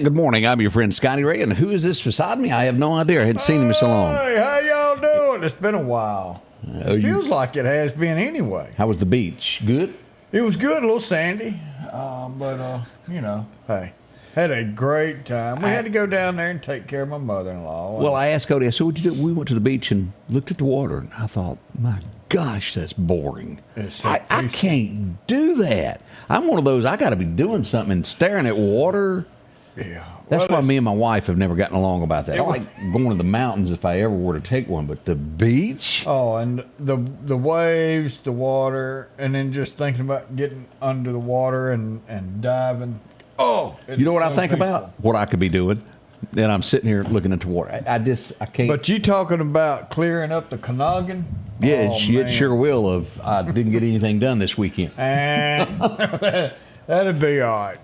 Good morning. I'm your friend Scotty Ray, and who is this beside me? I have no idea. I hadn't seen him in so long. Hey, how y'all doing? It's been a while. It feels like it has been anyway. How was the beach? Good? It was good, a little sandy, but hey, had a great time. We had to go down there and take care of my mother-in-law. Well, I asked Cody, I said, what'd you do? We went to the beach and looked at the water, and I thought, my gosh, that's boring. I can't do that. I'm one of those, I got to be doing something and staring at water. Yeah. That's why me and my wife have never gotten along about that. I like going to the mountains if I ever were to take one, but the beach? Oh, and the waves, the water, and then just thinking about getting under the water and diving. Oh, you know what I think about? What I could be doing. Then I'm sitting here looking at the water. I can't. But you talking about clearing up the Connoggin? Yeah, it sure will. I didn't get anything done this weekend. That'd be all right.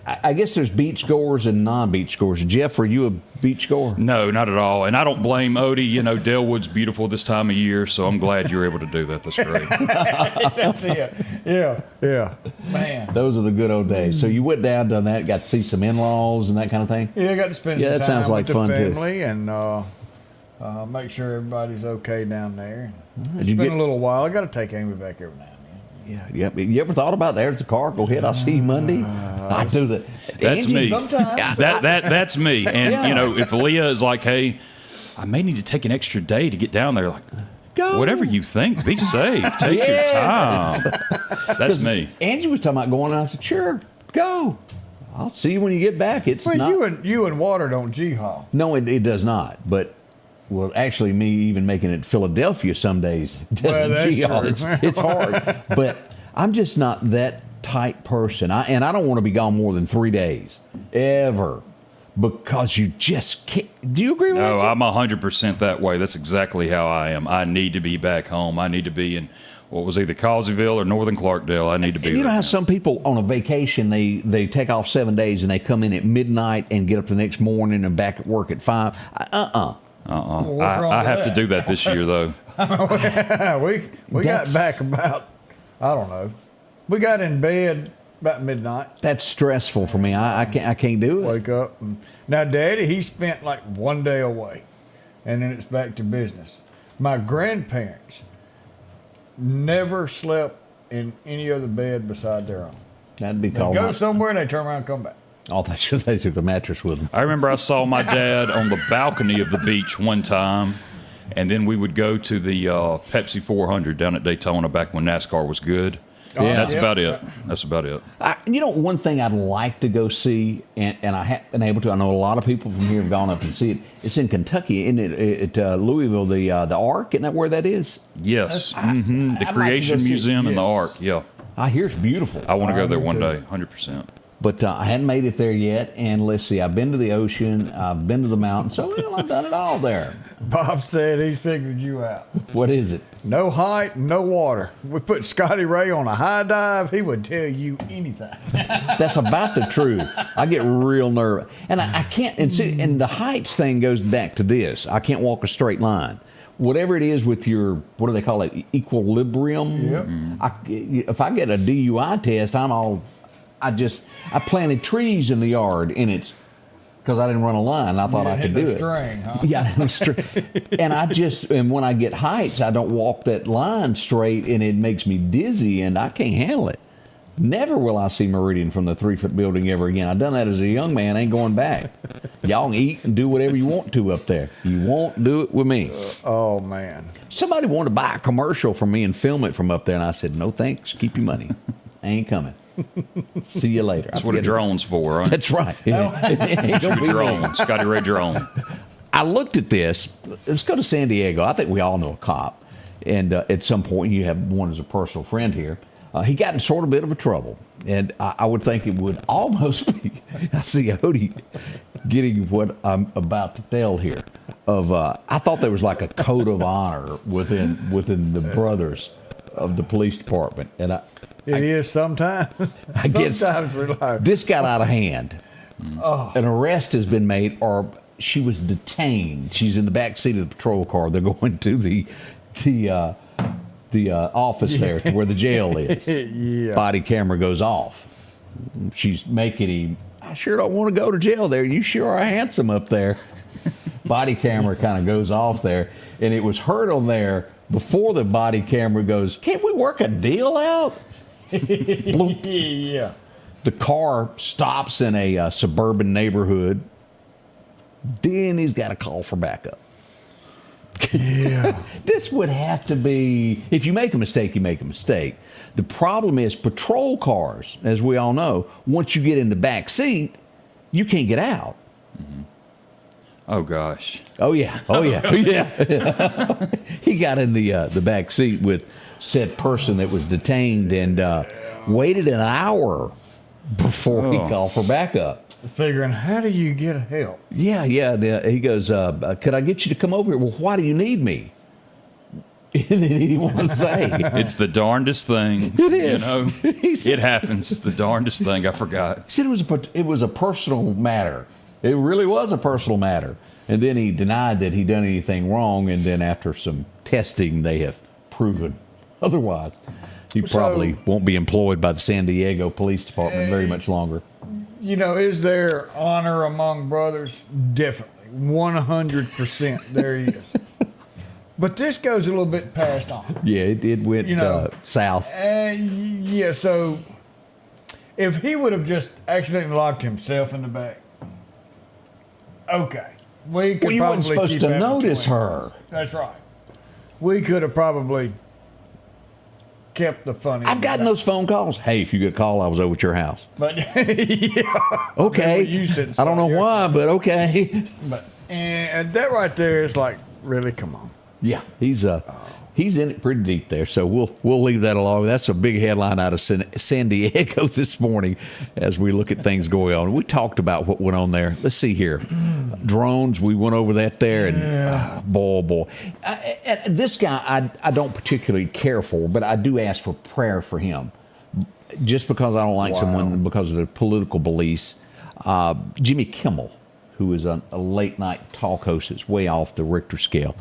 I guess there's beach goers and non-beach goers. Jeff, are you a beach goer? No, not at all. And I don't blame Odie. You know, Delwood's beautiful this time of year, so I'm glad you're able to do that. That's great. That's it. Yeah. Man. Those are the good old days. So you went down, done that, got to see some in-laws and that kind of thing? Yeah, I got to spend some that time sounds like with fun the family too. And make sure everybody's okay down there. Did It's been a little while. I got to take Amy back every now and then. Yeah. You ever thought about there's the car? Go ahead. I'll see you Monday. I do that. That's Angie, me. Sometimes. That's me. And Yeah. you know, if Leah is like, "Hey, I may need to take an extra day to get down there," like, go. whatever you think, be safe. Take your time. That's me. Angie was talking about going, and I said, "Sure, go. I'll see you when you get back." It's Well, not. you and water don't G-haul. No, it does not. But well, actually, me even making it Philadelphia some days doesn't. That's true. It's hard. But I'm just not that type person. I don't want to be gone more than 3 days ever, because you just can't. Do you agree with that? No, I'm 100% that way. That's exactly how I am. I need to be back home. I need to be in what was either Causeyville or Northern Clarkdale. I need to be And you know there how now. some people on a vacation, they take off 7 days and they come in at midnight and get up the next morning and back at work at 5? Well, what's wrong I with have that? to do that this year, though. we got back about, I don't know. We got in bed about midnight. That's stressful for me. I can't do it. Wake up. And now, Daddy, he spent like 1 day away, and then it's back to business. My grandparents never slept in any other bed beside their own. That'd be They called. go somewhere and they turn around and come back. Oh, they took the mattress with them. I remember I saw my dad on the balcony of the beach one time, and then we would go to the Pepsi 400 down at Daytona back when NASCAR was good. Yeah. That's about it. That's about it. One thing I'd like to go see, and I haven't been able to. I know a lot of people from here have gone up and see it. It's in Kentucky, isn't it? At Louisville, the Ark. Isn't that where that is? Yes. The I'd like to Creation go see it. Museum and the Yes. Ark. Yeah. I hear it's beautiful. I want to go there me one too. day, 100%. But I hadn't made it there yet. And let's see, I've been to the ocean, I've been to the mountains, so I've done it all there. Bob said he's figured you out. What is it? No height, no water. We put Scotty Ray on a high dive, he would tell you anything. That's about the truth. I get real nervous. And I can't, and the heights thing goes back to this. I can't walk a straight line. Whatever it is with your, what do they call it, equilibrium? Yep. If I get a DUI test, I planted trees in the yard, and it's because I didn't run a line. I thought I could do it. String, huh? Yeah, and when I get heights, I don't walk that line straight, and it makes me dizzy, and I can't handle it. Never will I see Meridian from the 3-foot building ever again. I've done that as a young man. Ain't going back. Y'all can eat and do whatever you want to up there. You won't do it with me. Oh, man. Somebody wanted to buy a commercial from me and film it from up there, and I said, no thanks. Keep your money. I ain't coming. See you later. That's what a drone's for, right? That's right. It ain't gonna be me. Drone, Scotty Ray drone. I looked at this. Let's go to San Diego. I think we all know a cop. And at some point, you have one as a personal friend here. He got in sort of a bit of a trouble. And I would think it would almost be, I see Odie getting what I'm about to tell here. I thought there was like a code of honor within the brothers of the police department. And It is sometimes. I guess Sometimes we're like, this got out of hand. An arrest has been made, or she was detained. She's in the back seat of the patrol car. They're going to the office there, to where the jail is. yeah. Body camera goes off. She's making him, I sure don't want to go to jail there. You sure are handsome up there. Body camera kind of goes off there, and it was heard on there before the body camera goes, can't we work a deal out? yeah. The car stops in a suburban neighborhood. Then he's got to call for backup. Yeah. This would have to be, if you make a mistake, you make a mistake. The problem is patrol cars, as we all know, once you get in the back seat, you can't get out. Mm-hmm. Oh, gosh. Oh, yeah. Oh, yeah. Oh, yeah. He got in the back seat with said person that was detained and waited an hour before he called for backup. Figuring, how do you get help? Yeah. He goes, could I get you to come over here? Well, why do you need me? And then he didn't want to say. It's the darndest thing. It is. You know, He said- it happens. It's the darndest thing. I forgot. He said it was a personal matter. It really was a personal matter. And then he denied that he'd done anything wrong. And then after some testing, they have proven otherwise. He probably won't be employed by the San Diego Police Department very much longer. You know, is there honor among brothers? Definitely. 100% there is. But this goes a little bit past on. Yeah, it went south. Yeah, so if he would have just accidentally locked himself in the back, okay. We could Well, you probably weren't supposed keep to that notice between her. us. That's right. We could have probably kept the funny. I've gotten those phone calls. Hey, if you get a call, I was over at your house. But yeah. Okay. You said I don't know something. why, but okay. But and that right there is like, really, come on. Yeah, he's in it pretty deep there. So we'll leave that alone. That's a big headline out of San Diego this morning as we look at things going on. We talked about what went on there. Let's see here. Drones, we went over that there, and boy. This guy I don't particularly care for, but I do ask for prayer for him. Just because I don't like someone because of their political beliefs. Jimmy Kimmel, who is a late night talk host that's way off the Richter scale.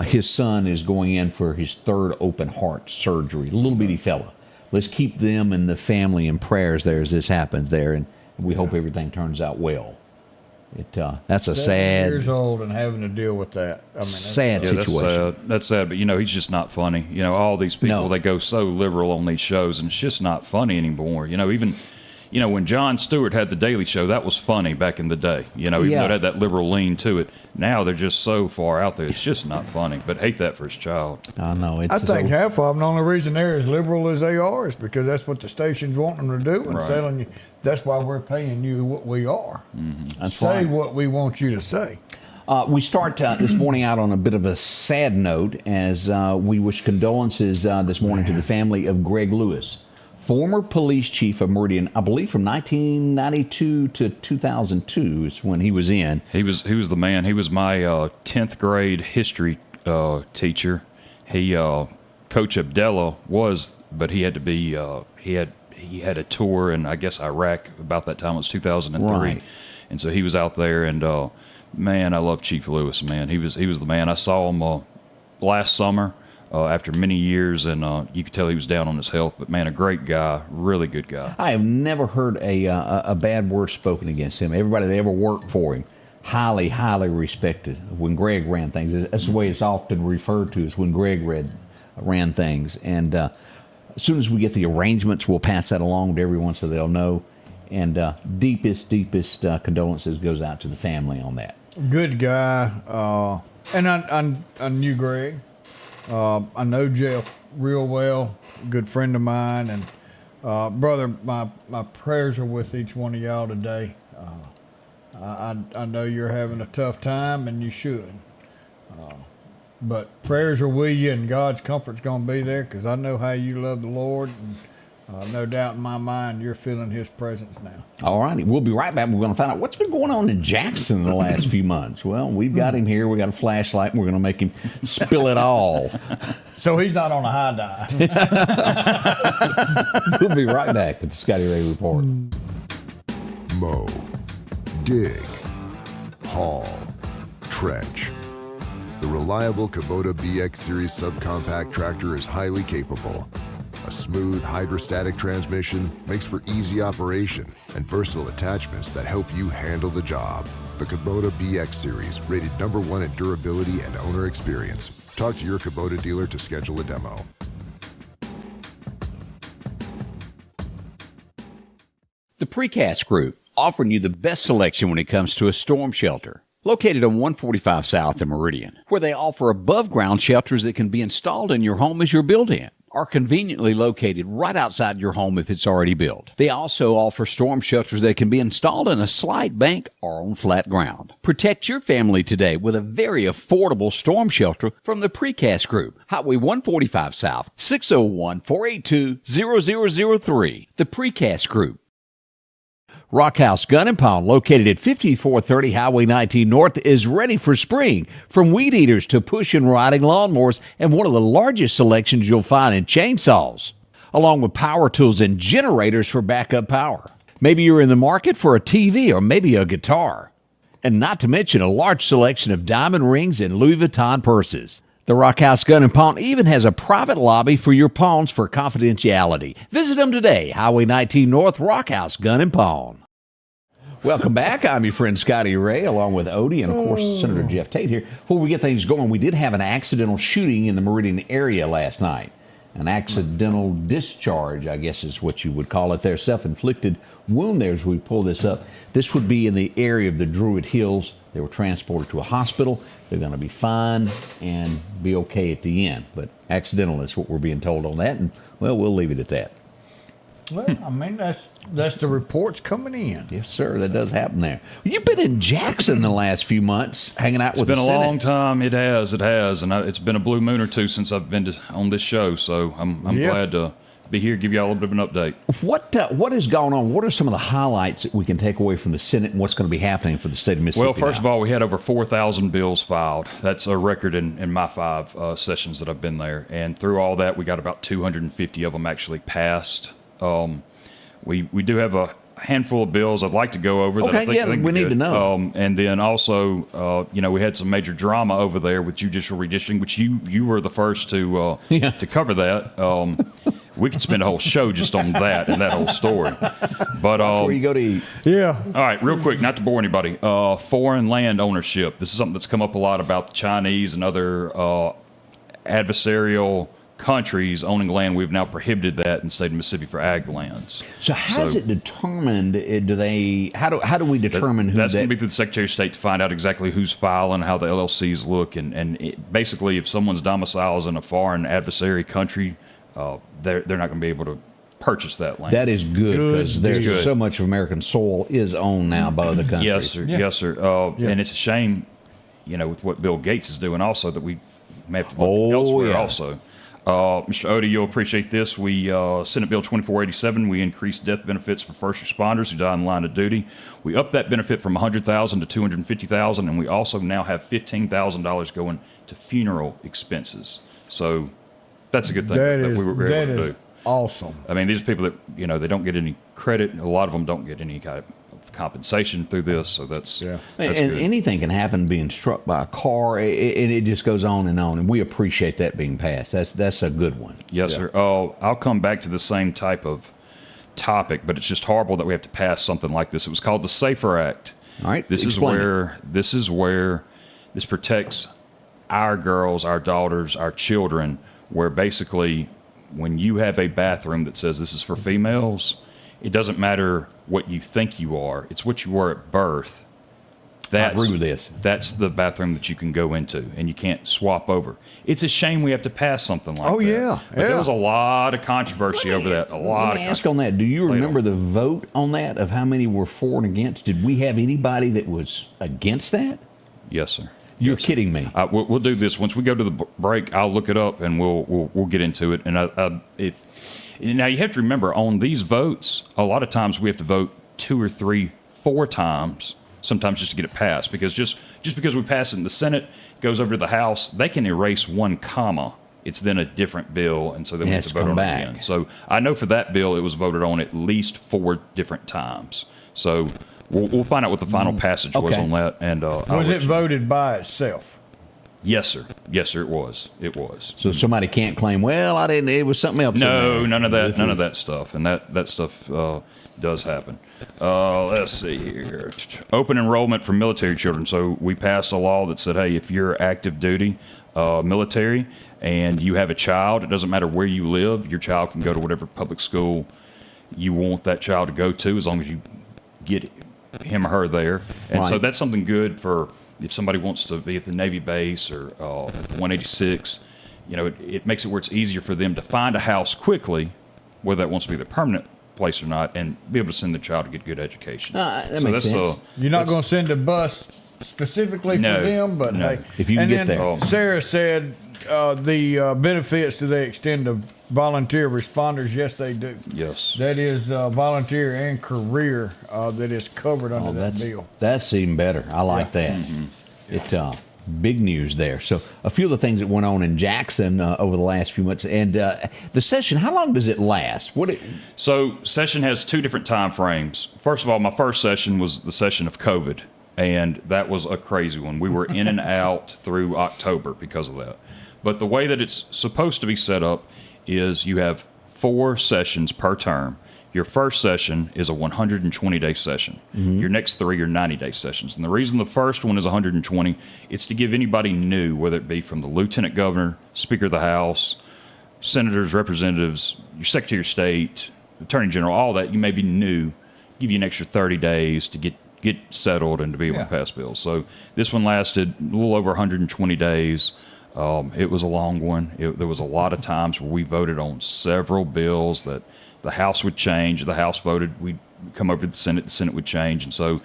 His son is going in for his third open heart surgery. A little bitty fella. Let's keep them and the family in prayers there as this happens there, and we hope everything turns out well. That's a 7 sad, years old and having to deal with that. I mean, sad Yeah, situation. that's sad. That's sad. But he's just not funny. All these people, No. they go so liberal on these shows, and it's just not funny anymore. Even when Jon Stewart had the Daily Show, that was funny back in the day. Even though it had that liberal lean to it. Now they're just so far out there, it's just not funny. But hate that for his child. I know. I think half of them, the only reason they're as liberal as they are is because that's what the stations want them to do and Right. selling you. That's why we're paying you what we are. That's Say right. what we want you to say. We start this morning out on a bit of a sad note as we wish condolences this morning to the family of Greg Lewis, former police chief of Meridian, I believe from 1992 to 2002 is when he was in. He was the man. He was my 10th grade history teacher. Coach Abdallah was, but he had to be. He had a tour in, I guess, Iraq about that time. It was 2003, Right. and so he was out there. And man, I love Chief Lewis. Man, he was the man. I saw him last summer after many years, and you could tell he was down on his health. But man, a great guy, really good guy. I have never heard a bad word spoken against him. Everybody that ever worked for him, highly, highly respected. When Greg ran things, that's the way it's often referred to, is when Greg ran things. And as soon as we get the arrangements, we'll pass that along to everyone so they'll know. And deepest condolences goes out to the family on that. Good guy. And I knew Greg. I know Jeff real well. Good friend of mine. And brother, my prayers are with each one of y'all today. I know you're having a tough time, and you should. But prayers are with you, and God's comfort's going to be there, because I know how you love the Lord, and no doubt in my mind you're feeling His presence now. All righty. We'll be right back. We're going to find out what's been going on in Jackson in the last few months. Well, we've got him here. We got a flashlight, and we're going to make him spill it all. So he's not on a high dive. We'll be right back with the Scotty Ray Report. Mow, dig, haul, trench. The reliable Kubota BX Series subcompact tractor is highly capable. A smooth hydrostatic transmission makes for easy operation and versatile attachments that help you handle the job. The Kubota BX Series, rated #1 in durability and owner experience. Talk to your Kubota dealer to schedule a demo. The Precast Group, offering you the best selection when it comes to a storm shelter. Located on 145 South in Meridian, where they offer above-ground shelters that can be installed in your home as you're built-in, are conveniently located right outside your home if it's already built. They also offer storm shelters that can be installed in a slight bank or on flat ground. Protect your family today with a very affordable storm shelter from the Precast Group. Highway 145 South, 601-482-0003. The Precast Group. Rock House Gun and Pawn, located at 5430 Highway 19 North, is ready for spring. From weed eaters to push and riding lawnmowers, and one of the largest selections you'll find in chainsaws, along with power tools and generators for backup power. Maybe you're in the market for a TV or maybe a guitar. And not to mention a large selection of diamond rings and Louis Vuitton purses. The Rock House Gun and Pawn even has a private lobby for your pawns for confidentiality. Visit them today, Highway 19 North, Rock House Gun and Pawn. Welcome back. I'm your friend Scotty Ray, along with Odie and, of course, Senator Jeff Tate here. Before we get things going, we did have an accidental shooting in the Meridian area last night. An accidental discharge, I guess is what you would call it. Their self-inflicted wound there as we pull this up. This would be in the area of the Druid Hills. They were transported to a hospital. They're going to be fine and be okay at the end. But accidental is what we're being told on that. And, well, we'll leave it at that. Well, I mean, that's the reports coming in. Yes, sir. That does happen there. You've been in Jackson the last few months, hanging out with the It's Senate. been a long time. It has, and it's been a blue moon or two since I've been on this show. So I'm glad to be here, give you all a little bit of an update. What has gone on? What are some of the highlights that we can take away from the Senate, and what's going to be happening for the state of Mississippi? Well, first of all, we had over 4,000 bills filed. That's a record in my 5 sessions that I've been there. And through all that, we got about 250 of them actually passed. We do have a handful of bills I'd like to go over. Okay, that I think we need to know. And then also, we had some major drama over there with judicial redistricting, which you were the first to cover that. We could spend a whole show just on that and that whole story. But where you go to eat. Yeah. All right, real quick, not to bore anybody. Foreign land ownership. This is something that's come up a lot about the Chinese and other adversarial countries owning land. We've now prohibited that in the state of Mississippi for ag lands. So how is it determined? How do we determine who that's going to be through the Secretary of State to find out exactly who's filing, how the LLCs look, and basically if someone's domicile is in a foreign adversary country, they're not going to be able to purchase that land. That is good because there's so much of American soil is owned now by other countries. Yes, sir. Yeah. Yes, sir. And it's a shame, with what Bill Gates is doing also, that we may have to look elsewhere also. Mr. Odie, you'll appreciate this. We Senate Bill 2487. We increased death benefits for first responders who die in the line of duty. We upped that benefit from $100,000 to $250,000, and we also now have $15,000 going to funeral expenses. So that's a good thing that we were able to do. Awesome. I mean, these are people that they don't get any credit. A lot of them don't get any kind of compensation through this, so that's and good. Anything can happen being struck by a car, and it just goes on, and we appreciate that being passed. That's a good one. Yes, sir. I'll come back to the same type of topic, but it's just horrible that we have to pass something like this. It was called the SAFER Act. All right, this is where this protects our girls, our daughters, our children, where basically when you have a bathroom that says this is for females, it doesn't matter what you think you are. It's what you were at birth. I agree with this. That's the bathroom that you can go into, and you can't swap over. It's a shame we have to pass something like that. Oh, yeah. But there was a lot of controversy over that. Let me ask on that. Do you remember the vote on that of how many were for and against? Did we have anybody that was against that? Yes, sir. You're kidding me. We'll do this once we go to the break. I'll look it up and we'll get into it. And now you have to remember on these votes, a lot of times we have to vote 2 or 3, 4 times, sometimes just to get it passed. Because just because we pass it in the Senate, goes over to the House, they can erase 1 comma. It's then a different bill, and so then we have to vote on it again. So I know for that bill, it was voted on at least 4 different times. So we'll find out what the final passage was on that. And was it voted by itself? Yes, sir. Yes, sir. It was. It was. So somebody can't claim, well, I didn't. It was something else. No, none of that. None of that stuff. And that stuff does happen. Let's see here. Open enrollment for military children. So we passed a law that said, hey, if you're active duty military and you have a child, it doesn't matter where you live, your child can go to whatever public school you want that child to go to, as long as you get him or her there. And so that's something good for if somebody wants to be at the Navy base or at the 186. You know, it makes it where it's easier for them to find a house quickly, whether that wants to be their permanent place or not, and be able to send the child to get good education. That makes sense. You're not going to send a bus specifically for them, but hey, if you can get there. Sarah said the benefits, do they extend to volunteer responders? Yes, they do. Yes. That is volunteer and career that is covered under that bill. That's even better. I like that. It big news there. So a few of the things that went on in Jackson over the last few months, and the session. How long does it last? So session has 2 different time frames. First of all, my first session was the session of COVID, and that was a crazy one. We were in and out through October because of that. But the way that it's supposed to be set up is you have 4 sessions per term. Your first session is a 120-day session. Your next 3 are 90-day sessions. And the reason the first one is 120, it's to give anybody new, whether it be from the lieutenant governor, speaker of the House, senators, representatives, your secretary of state, attorney general, all that, you may be new, give you an extra 30 days to get settled and to be able to pass bills. So this one lasted a little over 120 days. It was a long one. There was a lot of times where we voted on several bills that the House would change. The House voted, we'd come over to the Senate would change. And so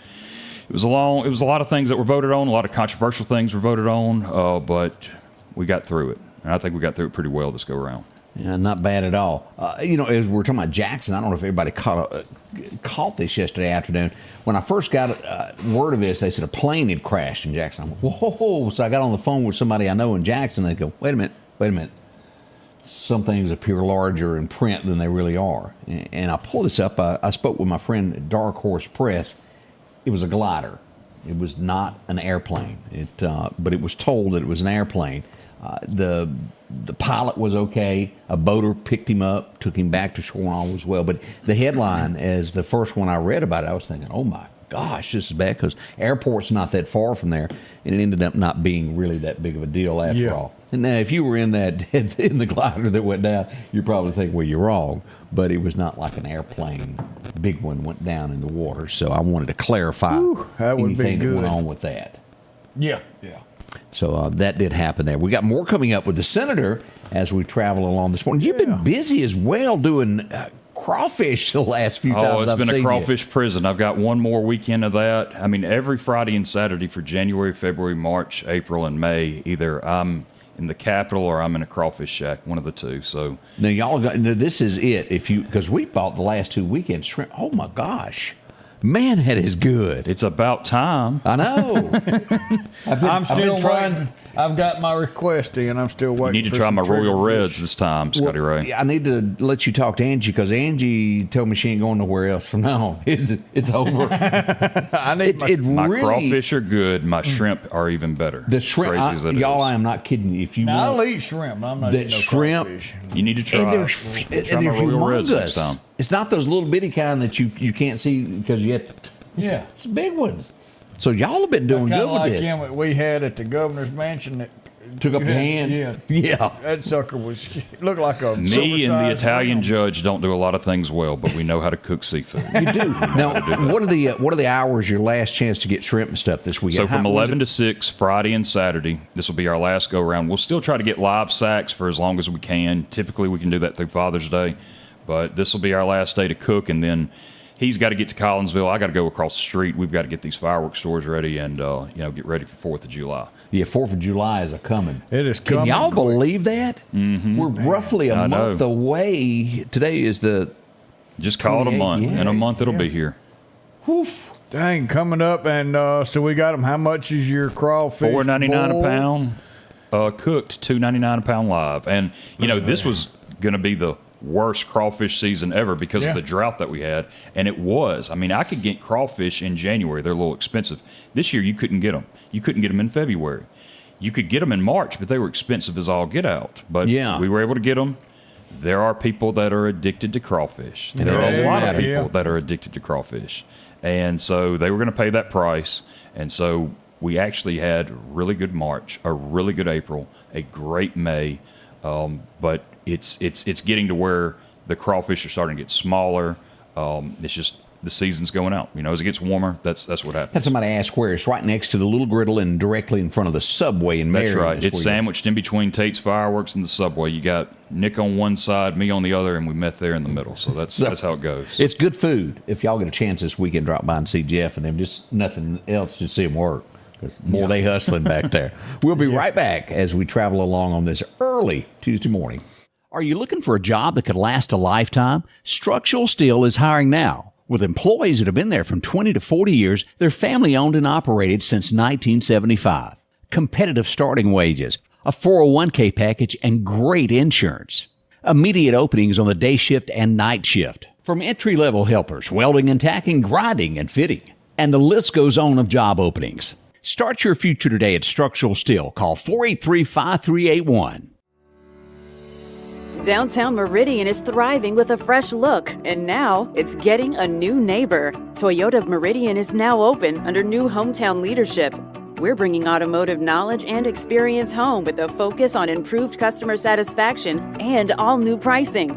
it was a lot of things that were voted on, a lot of controversial things were voted on, but we got through it. And I think we got through it pretty well this go around. Yeah, not bad at all. As we're talking about Jackson, I don't know if everybody caught this yesterday afternoon. When I first got word of this, they said a plane had crashed in Jackson. I went, whoa! So I got on the phone with somebody I know in Jackson. They go, wait a minute. Some things appear larger in print than they really are. And I pulled this up. I spoke with my friend at Dark Horse Press. It was a glider. It was not an airplane. But it was told that it was an airplane. The pilot was okay. A boater picked him up, took him back to shore, and all was well. But the headline, as the first one I read about it, I was thinking, oh my gosh, this is bad, because airport's not that far from there, and it ended up not being really that big of a deal after all. And now, if you were in the glider that went down, you're probably thinking, well, you're wrong. But it was not like an airplane. Big one went down in the water. So I wanted to clarify anything that went on with that. Yeah. So that did happen there. We got more coming up with the senator as we travel along this morning. You've been busy as well doing crawfish the last few times. Oh, it's I've been seen a crawfish prison. I've got one more weekend of that. I mean, every Friday and Saturday for January, February, March, April, and May, either I'm in the Capitol or I'm in a crawfish shack, one of the two. So now y'all got, this is it. Because we bought the last 2 weekends shrimp. Oh my gosh. Man, that is good. It's about time. I know. I'm still trying. I've got my request in. I'm still waiting. You need to try my Royal Reds this time, Scotty Ray. I need to let you talk to Angie, because Angie told me she ain't going nowhere else from now on. It's over. I need my crawfish are good. My shrimp are even better. The shrimp, I am not kidding you. If you I'll eat shrimp. I'm not eating no shrimp. crawfish. You need to try. They're my Royal Reds next time. It's not those little bitty kind that you can't see because you have to. Yeah, it's big ones. So y'all have been doing good with like this. Him that we had at the governor's mansion that took up your hand. Yeah. That sucker looked like a. Me and the Italian judge don't do a lot of things well, but we know how to cook seafood. You do. Now, what are the hours? Your last chance to get shrimp and stuff this weekend? So from 11 to 6, Friday and Saturday. This will be our last go around. We'll still try to get live sacks for as long as we can. Typically, we can do that through Father's Day, but this will be our last day to cook, and then he's got to get to Collinsville. I got to go across the street. We've got to get these fireworks stores ready and get ready for 4th of July. Yeah, 4th of July is a coming. It is Can coming. y'all believe that? Mm-hmm. We're roughly a month away. Today is the Just call it a month. yeah. In a month, it'll be here. Whew. Dang, coming up, and so we got them. How much is your crawfish? $4.99 a boil? pound, cooked. $2.99 a pound live. And this was going to be the worst crawfish season ever because of the drought that we had, and it was. I mean, I could get crawfish in January. They're a little expensive. This year, you couldn't get them. You couldn't get them in February. You could get them in March, but they were expensive as all get out. But we were able to get them. There are people that are addicted to crawfish. There are a lot of people that are addicted to crawfish. And so they were going to pay that price. And so we actually had a really good March, a really good April, a great May. But it's getting to where the crawfish are starting to get smaller. It's just the season's going out. As it gets warmer, that's what happens. Had somebody ask where. It's right next to the Little Griddle and directly in front of the Subway in Marion. That's right. It's sandwiched in between Tate's Fireworks and the Subway. You got Nick on one side, me on the other, and we met there in the middle. So that's how it goes. It's good food. If y'all get a chance this weekend, drop by and see Jeff and them. Just nothing else, just see them work. Because boy, they hustling back there. We'll be right back as we travel along on this early Tuesday morning. Are you looking for a job that could last a lifetime? Structural Steel is hiring now. With employees that have been there from 20 to 40 years, they're family owned and operated since 1975. Competitive starting wages, a 401k package, and great insurance. Immediate openings on the day shift and night shift. From entry-level helpers, welding and tacking, grinding and fitting. And the list goes on of job openings. Start your future today at Structural Steel. Call 483-5381. Downtown Meridian is thriving with a fresh look, and now it's getting a new neighbor. Toyota of Meridian is now open under new hometown leadership. We're bringing automotive knowledge and experience home with a focus on improved customer satisfaction and all new pricing.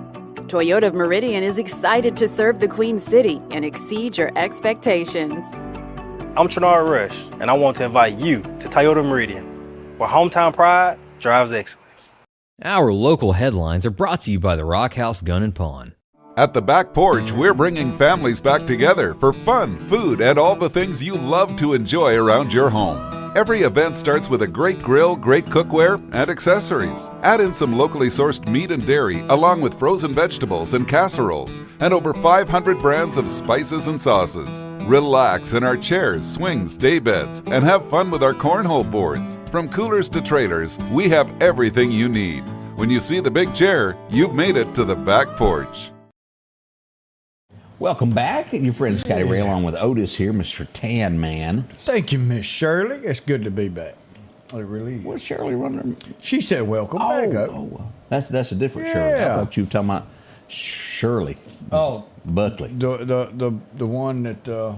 Toyota of Meridian is excited to serve the Queen City and exceed your expectations. I'm Trinara Rush, and I want to invite you to Toyota Meridian, where hometown pride drives excellence. Our local headlines are brought to you by the Rock House Gun and Pawn. At the Back Porch, we're bringing families back together for fun, food, and all the things you love to enjoy around your home. Every event starts with a great grill, great cookware, and accessories. Add in some locally sourced meat and dairy, along with frozen vegetables and casseroles, and over 500 brands of spices and sauces. Relax in our chairs, swings, day beds, and have fun with our cornhole boards. From coolers to trailers, we have everything you need. When you see the big chair, you've made it to the Back Porch. Welcome back. Your friend Scotty Ray along with Otis here, Mr. Tan Man. Thank you, Miss Shirley. It's good to be back. It really is. What's Shirley running? She said, welcome back up. That's a different Shirley. I thought you were talking about Shirley. Buckley. The one that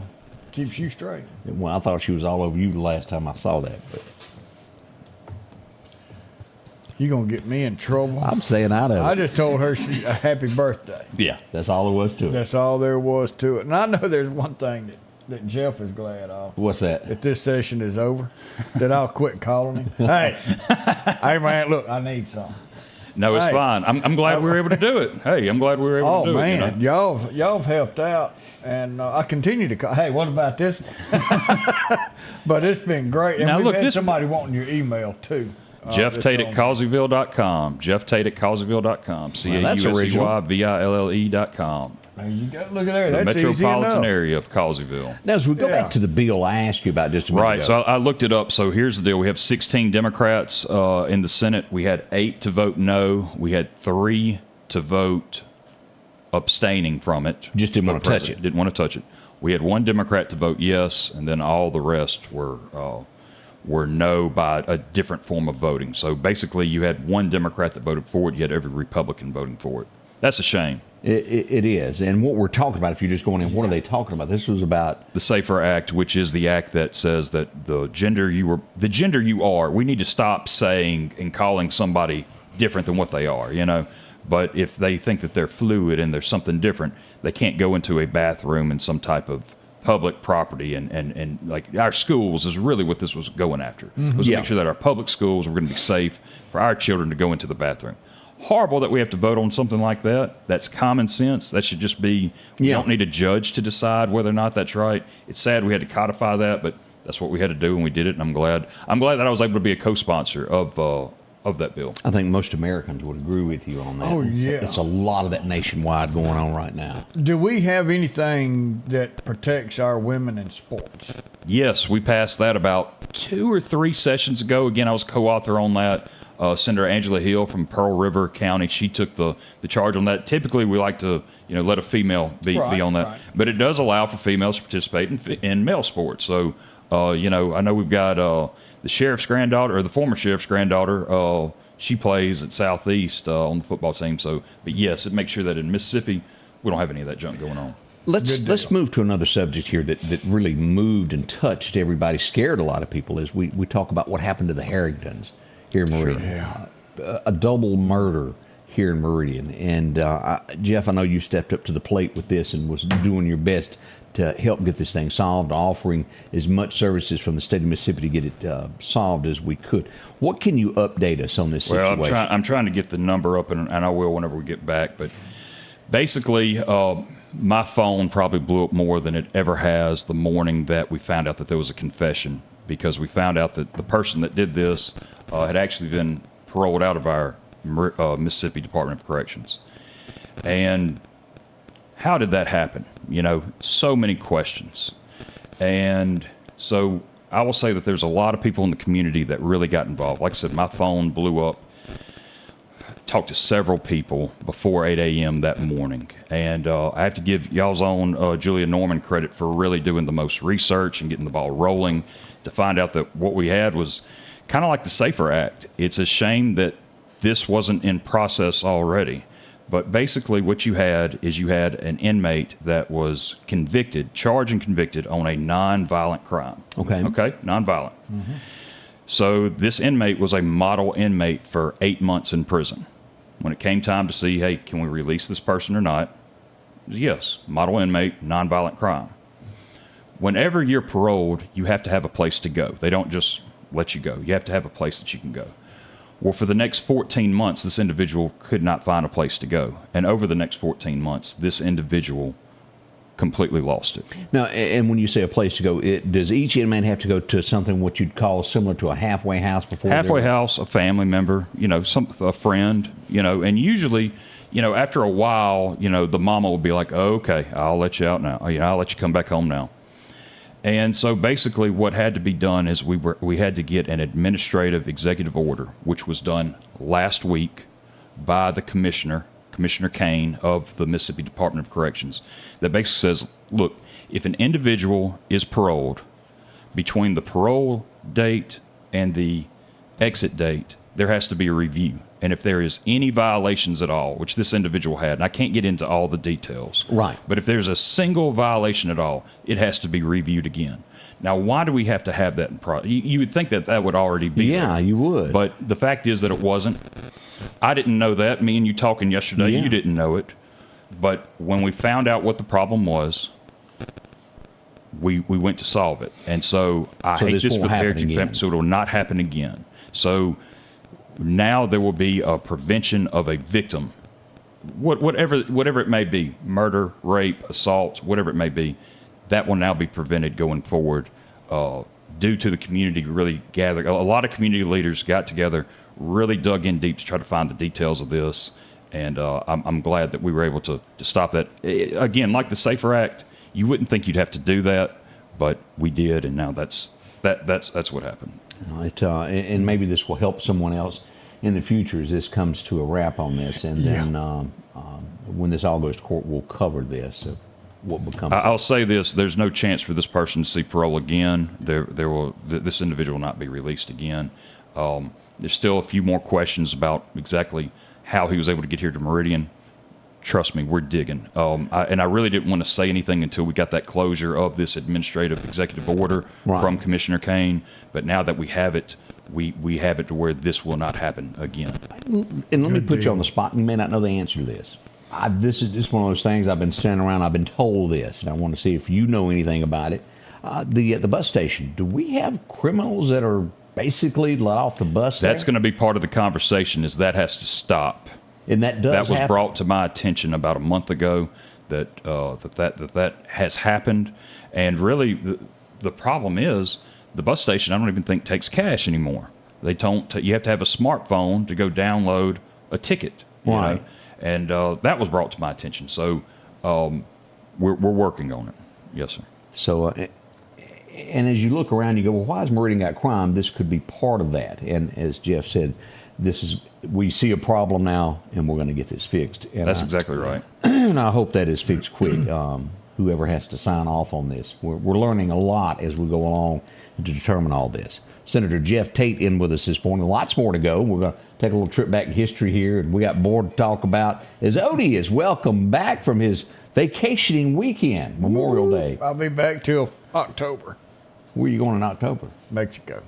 keeps you straight. Well, I thought she was all over you the last time I saw that. But you're going to get me in trouble. I'm staying out of it. I just told her a happy birthday. Yeah, that's all there was to it. That's all there was to it. And I know there's one thing that Jeff is glad of. What's that? If this session is over, that I'll quit calling him. Hey, man, look, I need some. No, it's fine. I'm glad we were able to do it. Hey, I'm glad we were able to do it. Oh, man, y'all have helped out. And I continue to call. Hey, what about this one? But it's been great. And now, we've had somebody wanting your email, too. Jeff Tate at Causeyville.com. Jeff Tate at Causeyville.com. CAUSEYVILLE.com. There you go. Look at there. The That's metropolitan area of Causeyville. Now, as we go back to the bill I asked you about just a minute ago. Right. So I looked it up. So here's the deal. We have 16 Democrats in the Senate. We had 8 to vote no. We had 3 to vote abstaining from it. Just didn't want to touch it. Didn't want to touch it. We had 1 Democrat to vote yes, and then all the rest were no by a different form of voting. So basically, you had 1 Democrat that voted for it. You had every Republican voting for it. That's a shame. It is. And what we're talking about, if you're just going in, what are they talking about? This was about the SAFER Act, which is the act that says that the gender you are, we need to stop saying and calling somebody different than what they are, But if they think that they're fluid and there's something different, they can't go into a bathroom in some type of public property and like our schools is really what this was going after. Mm-hmm. Was to make sure that our public schools were going to be safe for our children to go into the bathroom. Horrible that we have to vote on something like that. That's common sense. That should just be, we don't need a judge to decide whether or not that's right. It's sad we had to codify that, but that's what we had to do, and we did it. And I'm glad that I was able to be a co-sponsor of that bill. I think most Americans would agree with you on that. Oh, yeah. It's a lot of that nationwide going on right now. Do we have anything that protects our women in sports? Yes, we passed that about 2 or 3 sessions ago. Again, I was co-author on that. Senator Angela Hill from Pearl River County, she took the charge on that. Typically, we like to let a female be on that, right. But it does allow for females to participate in male sports. So, I know we've got the sheriff's granddaughter, or the former sheriff's granddaughter. She plays at Southeast on the football team. So, but yes, it makes sure that in Mississippi we don't have any of that junk going on. Let's move to another subject here that really moved and touched everybody, scared a lot of people. Is we talk about what happened to the Harringtons here in Meridian. Sure, yeah. A double murder here in Meridian. And Jeff, I know you stepped up to the plate with this and was doing your best to help get this thing solved, offering as much services from the state of Mississippi to get it solved as we could. What can you update us on this situation? Well, I'm trying to get the number up, and I will whenever we get back. But basically, my phone probably blew up more than it ever has the morning that we found out that there was a confession, because we found out that the person that did this had actually been paroled out of our Mississippi Department of Corrections. And how did that happen? So many questions. And so I will say that there's a lot of people in the community that really got involved. Like I said, my phone blew up. Talked to several people before 8 a.m. that morning. And I have to give y'all's own Julia Norman credit for really doing the most research and getting the ball rolling to find out that what we had was kind of like the SAFER Act. It's a shame that this wasn't in process already. But basically what you had is you had an inmate that was charged and convicted on a nonviolent crime. Okay, nonviolent. Mm-hmm. So this inmate was a model inmate for 8 months in prison. When it came time to see, hey, can we release this person or not? It was yes, model inmate, nonviolent crime. Whenever you're paroled, you have to have a place to go. They don't just let you go. You have to have a place that you can go. Well, for the next 14 months, this individual could not find a place to go. And over the next 14 months, this individual completely lost it. Now, and when you say a place to go, does each inmate have to go to something what you'd call similar to a halfway house before? Halfway house, a family member, a friend, and usually, after a while, the mama will be like, oh, okay, I'll let you out now. I'll let you come back home now. And so basically what had to be done is we had to get an administrative executive order, which was done last week by the Commissioner Kane of the Mississippi Department of Corrections, that basically says, look, if an individual is paroled, between the parole date and the exit date, there has to be a review. And if there is any violations at all, which this individual had, and I can't get into all the details, right? But if there's a single violation at all, it has to be reviewed again. Now, why do we have to have that in you would think that would already be there. You would. But the fact is that it wasn't. I didn't know that. Me and you talking yesterday, you didn't know it. But when we found out what the problem was, we went to solve it. And so I hate this for the Heritage family, so it will not happen again. So now there will be a prevention of a victim, whatever it may be, murder, rape, assault, whatever it may be, that will now be prevented going forward due to the community really gathering. A lot of community leaders got together, really dug in deep to try to find the details of this, and I'm glad that we were able to stop that. Again, like the SAFER Act, you wouldn't think you'd have to do that, but we did, and now that's what happened. And maybe this will help someone else in the future as this comes to a wrap on this, and then when this all goes to court, we'll cover this. What becomes? I'll say this: there's no chance for this person to see parole again. This individual will not be released again. There's still a few more questions about exactly how he was able to get here to Meridian. Trust me, we're digging. And I really didn't want to say anything until we got that closure of this administrative executive order from Commissioner Kane. But now that we have it, we have it to where this will not happen again. And let me put you on the spot. You may not know the answer to this. This is just one of those things I've been standing around. I've been told this, and I want to see if you know anything about it. The bus station, do we have criminals that are basically let off the bus That's going to be part of the conversation, is that has to stop. And that does That was happen. brought to my attention about a month ago that has happened. And really, the problem is the bus station, I don't even think takes cash anymore. They don't. You have to have a smartphone to go download a ticket. Right. And that was brought to my attention. So we're working on it. Yes, sir. So, and as you look around, you go, well, why has Meridian got crime? This could be part of that. And as Jeff said, we see a problem now, and we're going to get this fixed. And That's exactly right. And I hope that is fixed quick. Whoever has to sign off on this, we're learning a lot as we go along to determine all this. Senator Jeff Tate in with us this morning. Lots more to go. We're going to take a little trip back in history here, and we got more to talk about as Odie is welcome back from his vacationing weekend, Memorial Day. I'll be back till October. Where are you going in October? Mexico.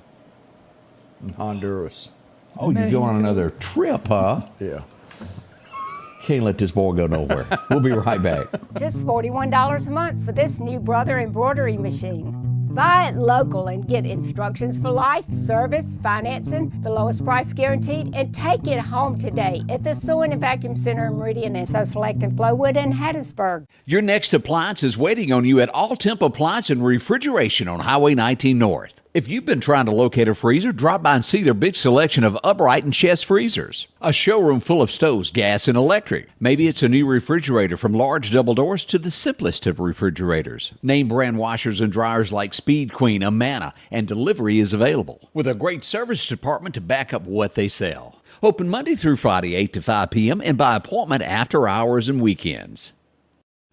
And Honduras. Oh, you're going on another trip, huh? Yeah. Can't let this boy go nowhere. We'll be right back. Just $41 a month for this new Brother embroidery machine. Buy it local and get instructions for life, service, financing, the lowest price guaranteed, and take it home today at the Sewing and Vacuum Center in Meridian and Select and Flowood and Hattiesburg. Your next appliance is waiting on you at All Temp Appliance and Refrigeration on Highway 19 North. If you've been trying to locate a freezer, drop by and see their big selection of upright and chest freezers. A showroom full of stoves, gas, and electric. Maybe it's a new refrigerator from large double doors to the simplest of refrigerators. Name brand washers and dryers like Speed Queen, Amana, and delivery is available. With a great service department to back up what they sell. Open Monday through Friday, 8 to 5 p.m. and by appointment after hours and weekends.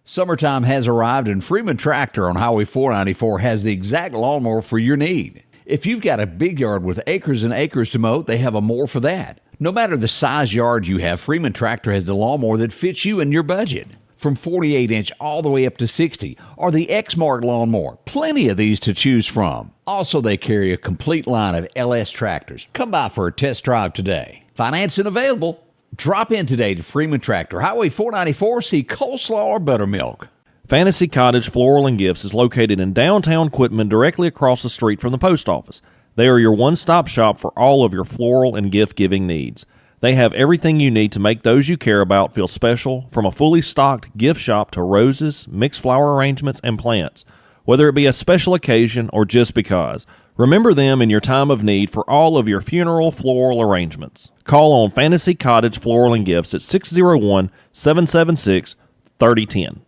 Summertime has arrived, and Freeman Tractor on Highway 494 has the exact lawnmower for your need. If you've got a big yard with acres and acres to mow, they have a mower for that. No matter the size yard you have, Freeman Tractor has the lawnmower that fits you and your budget. From 48-inch all the way up to 60, or the X-Mark lawnmower. Plenty of these to choose from. Also, they carry a complete line of LS tractors. Come by for a test drive today. Financing available. Drop in today to Freeman Tractor, Highway 494, see coleslaw or buttermilk. Fantasy Cottage Floral and Gifts is located in downtown Quitman, directly across the street from the post office. They are your one-stop shop for all of your floral and gift-giving needs. They have everything you need to make those you care about feel special, from a fully stocked gift shop to roses, mixed flower arrangements, and plants. Whether it be a special occasion or just because, remember them in your time of need for all of your funeral floral arrangements. Call on Fantasy Cottage Floral and Gifts at 601-776-3010.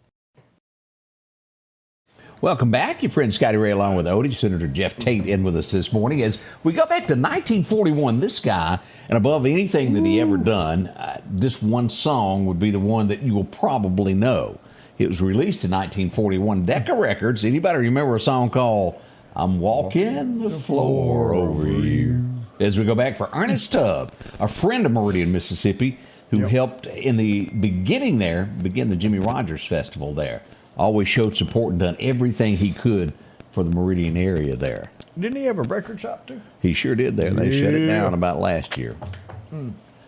Welcome back. Your friend Scotty Ray along with Odie. Senator Jeff Tate in with us this morning as we go back to 1941. This guy, and above anything that he ever done, this one song would be the one that you will probably know. It was released in 1941. Decca Records. Anybody remember a song called I'm Walking the Floor Over You? As we go back for Ernest Tubb, a friend of Meridian, Mississippi, who helped in the beginning there, begin the Jimmy Rogers Festival there. Always showed support and done everything he could for the Meridian area there. Didn't he have a record shop too? He sure did there. They shut it down about last year.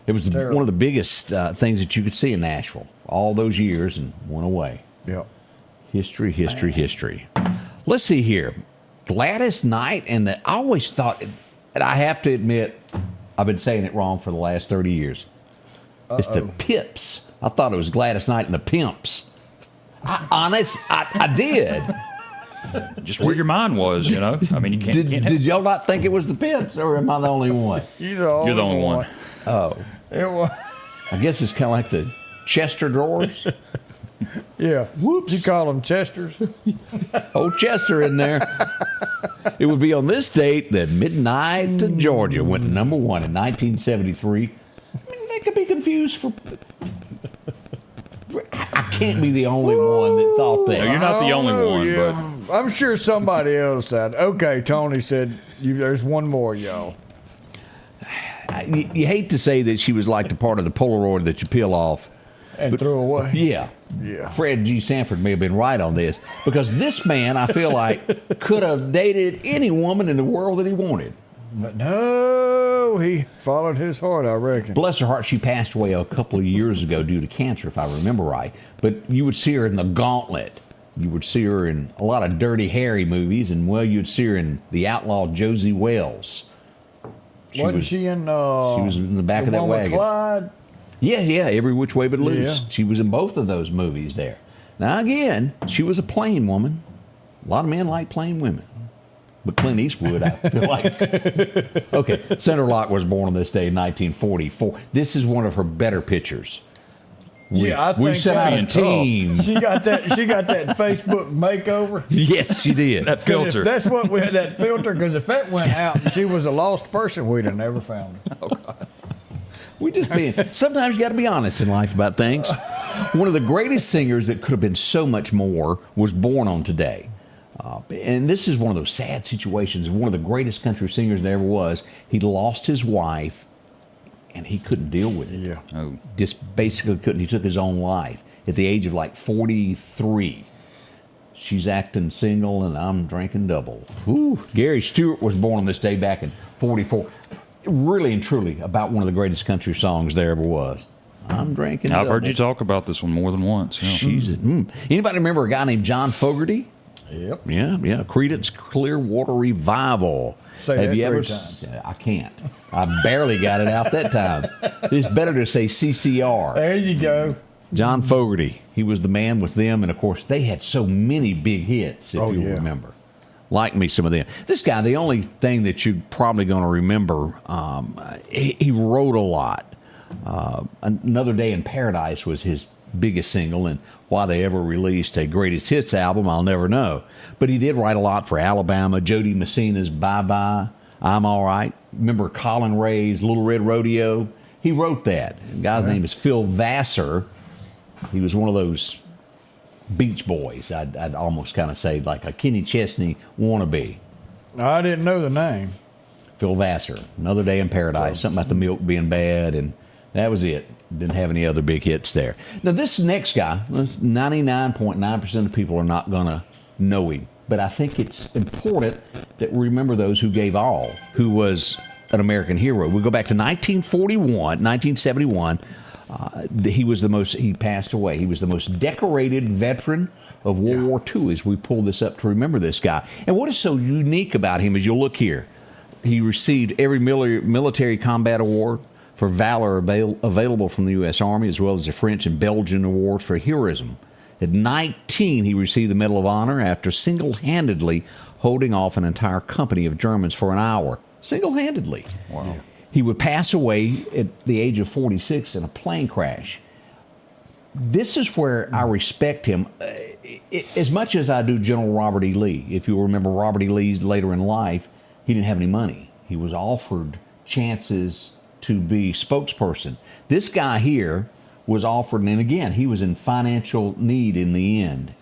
It was one of the biggest things that you could see in Nashville all those years and went away. Yep. History, history, history. Let's see here. Gladys Knight, and I always thought, and I have to admit, I've been saying it wrong for the last 30 years. It's the Pips. I thought it was Gladys Knight and the Pimps. I did. Just where your mind was, you know. I mean, you can't. Did y'all not think it was the Pimps, or am I the only one? You're the only one. Oh. It was. I guess it's kind of like the Chester drawers. Yeah. Whoops. You call them Chesters? Old Chester in there. It would be on this date that Midnight to Georgia went #1 in 1973. I mean, they could be confused for... I can't be the only one that thought that. No, you're not the only one, but I'm sure somebody else said. Okay, Tony said, there's one more, y'all. You hate to say that she was like the part of the Polaroid that you peel off. And throw away. Yeah. Yeah. Fred G. Sanford may have been right on this, because this man, I feel like, could have dated any woman in the world that he wanted. But no, he followed his heart, I reckon. Bless her heart, she passed away a couple of years ago due to cancer, if I remember right. But you would see her in The Gauntlet. You would see her in a lot of Dirty Harry movies, and, well, you'd see her in The Outlaw Josie Wells. Wasn't she in... she was in the back of that wagon. Clyde? Yeah, Every Which Way But Loose. Yeah. She was in both of those movies there. Now, again, she was a plain woman. A lot of men like plain women. But Clint Eastwood, I feel like. Okay, Sandra Locke was born on this day in 1944. This is one of her better pictures. I think we sent out a team. She got that Facebook makeover. Yes, she did. That filter. If that's what we had, that filter, because if that went out and she was a lost person, we'd have never found her. Oh, God. Sometimes you got to be honest in life about things. One of the greatest singers that could have been so much more was born on today. And this is one of those sad situations. One of the greatest country singers there ever was. He lost his wife, and he couldn't deal with it. Yeah. Oh. Just basically couldn't. He took his own life at the age of like 43. She's acting single, and I'm drinking double. Whew. Gary Stewart was born on this day back in 44. Really and truly about one of the greatest country songs there ever was. I'm drinking double. I've heard you talk about this one more than once. Yeah. Anybody remember a guy named John Fogerty? Yep. Yeah. Creedence Clearwater Revival. Say Have that you ever? 3 times. I can't. I barely got it out that time. It's better to say CCR. There you go. John Fogerty. He was the man with them, and of course they had so many big hits. If you remember, like me, some of them. This guy, the only thing that you're probably going to remember, he wrote a lot. Another Day in Paradise was his biggest single, and why they ever released a greatest hits album, I'll never know. But he did write a lot for Alabama. Jody Messina's Bye Bye, I'm All Right. Remember Colin Ray's Little Red Rodeo? He wrote that. The guy's name is Phil Vassar. He was one of those Beach Boys, I'd almost kind of say, like a Kenny Chesney wannabe. I didn't know the name. Phil Vassar, Another Day in Paradise, something about the milk being bad, and that was it. Didn't have any other big hits there. Now, this next guy, 99.9% of people are not going to know him, but I think it's important that we remember those who gave all, who was an American hero. We go back to 1971. He passed away. He was the most decorated veteran of World War II as we pull this up to remember this guy. And what is so unique about him is you'll look here. He received every military combat award for valor available from the U.S. Army, as well as the French and Belgian awards for heroism. At 19, he received the Medal of Honor after single-handedly holding off an entire company of Germans for an hour. Single-handedly. Wow. He would pass away at the age of 46 in a plane crash. This is where I respect him as much as I do General Robert E. Lee. If you remember Robert E. Lee later in life, he didn't have any money. He was offered chances to be spokesperson. This guy here was offered, and again, he was in financial need in the end,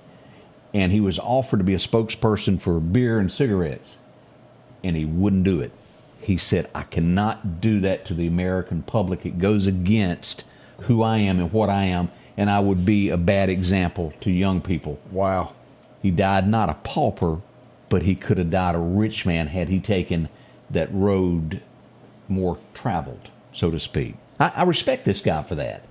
and he was offered to be a spokesperson for beer and cigarettes, and he wouldn't do it. He said, I cannot do that to the American public. It goes against who I am and what I am, and I would be a bad example to young people. Wow. He died not a pauper, but he could have died a rich man had he taken that road more traveled, so to speak. I respect this guy for that.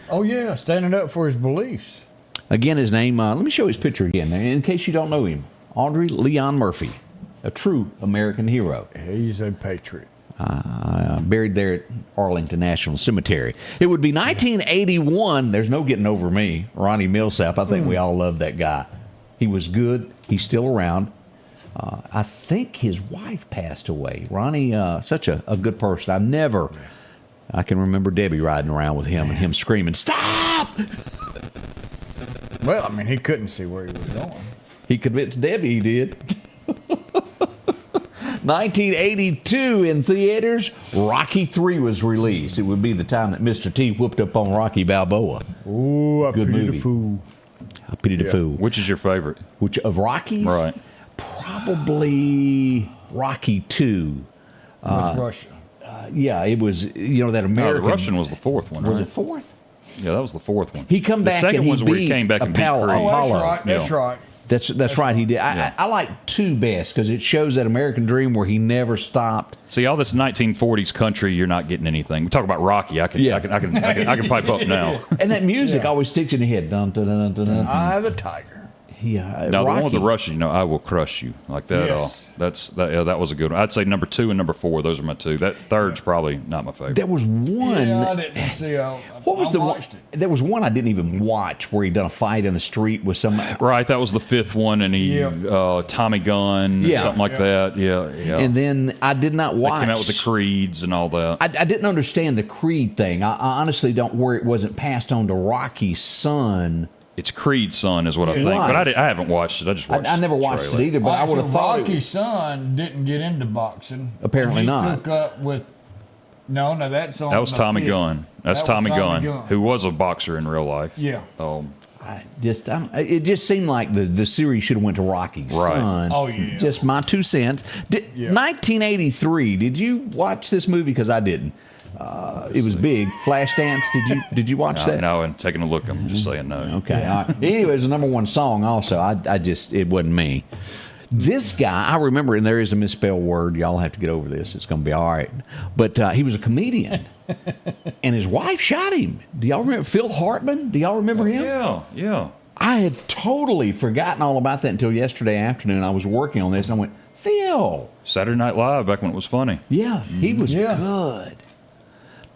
Oh, yeah, standing up for his beliefs. Again, his name, let me show his picture again, in case you don't know him. Audrey Leon Murphy, a true American hero. He's a patriot. Buried there at Arlington National Cemetery. It would be 1981. There's no getting over me. Ronnie Millsap. I think we all love that guy. He was good. He's still around. I think his wife passed away. Ronnie, such a good person. I can remember Debbie riding around with him and him screaming, "Stop!" Well, I mean, he couldn't see where he was going. He convinced Debbie he did. 1982 in theaters, Rocky III was released. It would be the time that Mr. T whooped up on Rocky Balboa. Ooh, I Good pity movie. the fool. I pity the fool. Which is your favorite? Which of Rockies? Right. Probably Rocky II. With Russia. Yeah, it was, that American. No, the Russian was the fourth one, right? Was it fourth? Yeah, that was the fourth one. He come back the second and he one's where he beat came back and beat Apollo. Creed. Oh, that's right. That's Yeah. right. That's right. He did. I like II best because it shows that American dream where he never stopped. See, all this 1940s country, you're not getting anything. We talk about Rocky. I can pipe up now. And that music always sticks in the head. Dun, dun, dun, dun, dun, dun. Eye of the tiger. No, the one with the Russian, I will crush you like that. Yes. That was a good one. I'd say number 2 and number 4. Those are my 2. That third's probably not my favorite. There was one. Yeah, I didn't see. What was the one? There was one I didn't even watch where he done a fight in the street with somebody. Right, that was the 5th one, and he Tommy Gun, something like that. Yeah. And then I did not watch. They came out with the creeds and all that. I didn't understand the creed thing. I honestly don't. Where it wasn't passed on to Rocky's son. It's Creed's son, is what I think. Right. But I haven't watched it. I just watched I never watched it either, but I would have thought. Rocky's son didn't get into boxing. Apparently he not. Took up with. No, that's on. That was Tommy 5th. Gunn. That's Tommy Gunn, who was a boxer in real life. Yeah. It just seemed like the series should have went to Rocky's son. Oh yeah. Just my 2 cents. 1983. Did you watch this movie? Because I didn't. It was big. Flashdance. Did you watch that? No, and taking a look, I'm just saying no. Okay. All right. Anyway, it was the number 1 song. Also, it wasn't me. This guy, I remember, and there is a misspelled word. Y'all have to get over this. It's going to be all right. But he was a comedian, and his wife shot him. Do y'all remember Phil Hartman? Do y'all remember him? Yeah. I had totally forgotten all about that until yesterday afternoon. I was working on this, and I went, Phil. Saturday Night Live back when it was funny. Yeah, he was good.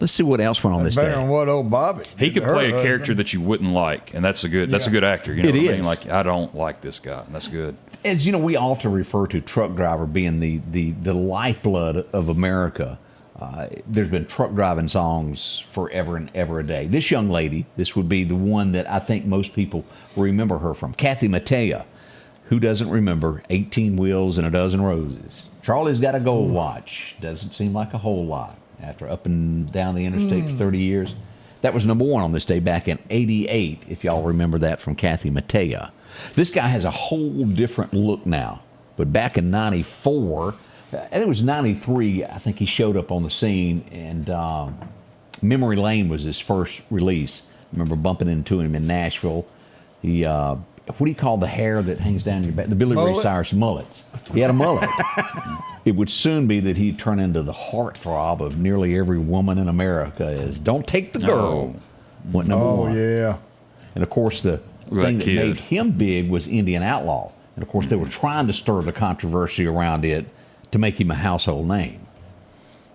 Let's see what else went on this day. Better than what old Bobby. He could play a character that you wouldn't like, and that's a good actor. You know It what I is. mean? Like, I don't like this guy, and that's good. As you know, we often refer to truck driver being the lifeblood of America. There's been truck driving songs forever and ever a day. This young lady, this would be the one that I think most people remember her from. Kathy Mattea. Who doesn't remember 18 Wheels and a Dozen Roses? Charlie's Got a Gold Watch. Doesn't seem like a whole lot after up and down the interstate for 30 years. That was number 1 on this day back in '88, if y'all remember that from Kathy Mattea. This guy has a whole different look now. But back in '94, it was '93, I think he showed up on the scene, and Memory Lane was his first release. I remember bumping into him in Nashville. He, what do you call the hair that hangs down your back? The Billy Ray Cyrus mullets. He had a mullet. It would soon be that he'd turn into the heartthrob of nearly every woman in America is Don't Take the Girl. Went number 1. Oh, yeah. And, of course, the thing that made him big was Indian Outlaw. And, of course, they were trying to stir the controversy around it to make him a household name.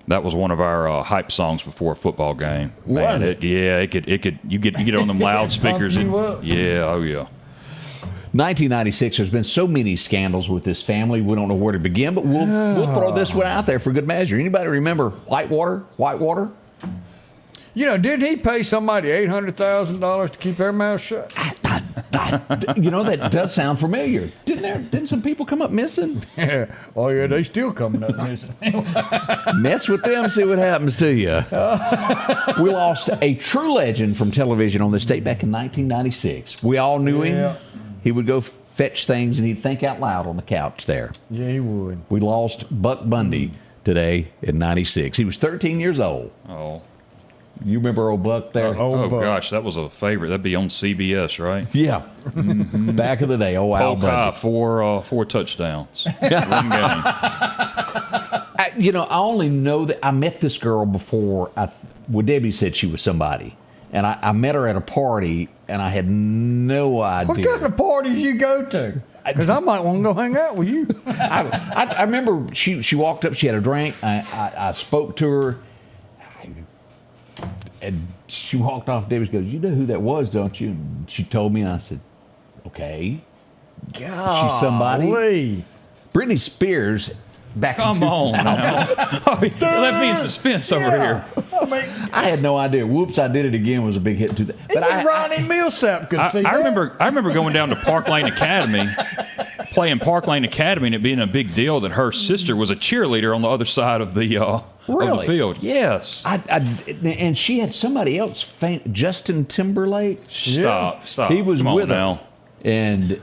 That was one of our hype songs before a football game. Was it? Yeah, it could. You get it on them loudspeakers. Yeah, oh yeah. 1996. There's been so many scandals with this family. We don't know where to begin, but we'll throw this one out there for good measure. Anybody remember Whitewater? You know, did he pay somebody $800,000 to keep their mouth shut? You know, that does sound familiar. Didn't some people come up missing? Yeah. Oh, yeah, they still coming up missing. Mess with them, see what happens to you. We lost a true legend from television on this date back in 1996. We all knew him. He would go fetch things, and he'd think out loud on the couch there. Yeah, he would. We lost Buck Bundy today in 96. He was 13 years old. Oh. You remember old Buck there? Oh, gosh, that was a favorite. That'd be on CBS, right? Yeah. Back in the day, Al Bundy. 4 touchdowns. One game. I only know that I met this girl before. Debbie said she was somebody. And I met her at a party, and I had no idea. What kind of parties you go to? Because I might want to go hang out with you. I remember she walked up, she had a drink. I spoke to her, and she walked off. Debbie goes, "You know who that was, don't you?" And she told me, and I said, "Okay." God, she's somebody. Lee. Britney Spears. Back Come on now. Left me in suspense over here. I had no idea. Whoops, I Did It Again was a big hit too. But Ronnie Millsap could see that. I remember going down to Park Lane Academy, playing Park Lane Academy, and it being a big deal that her sister was a cheerleader on the other side of the of the field. Yes. And she had somebody else, Justin Timberlake. Stop. He was Come with on her. now. And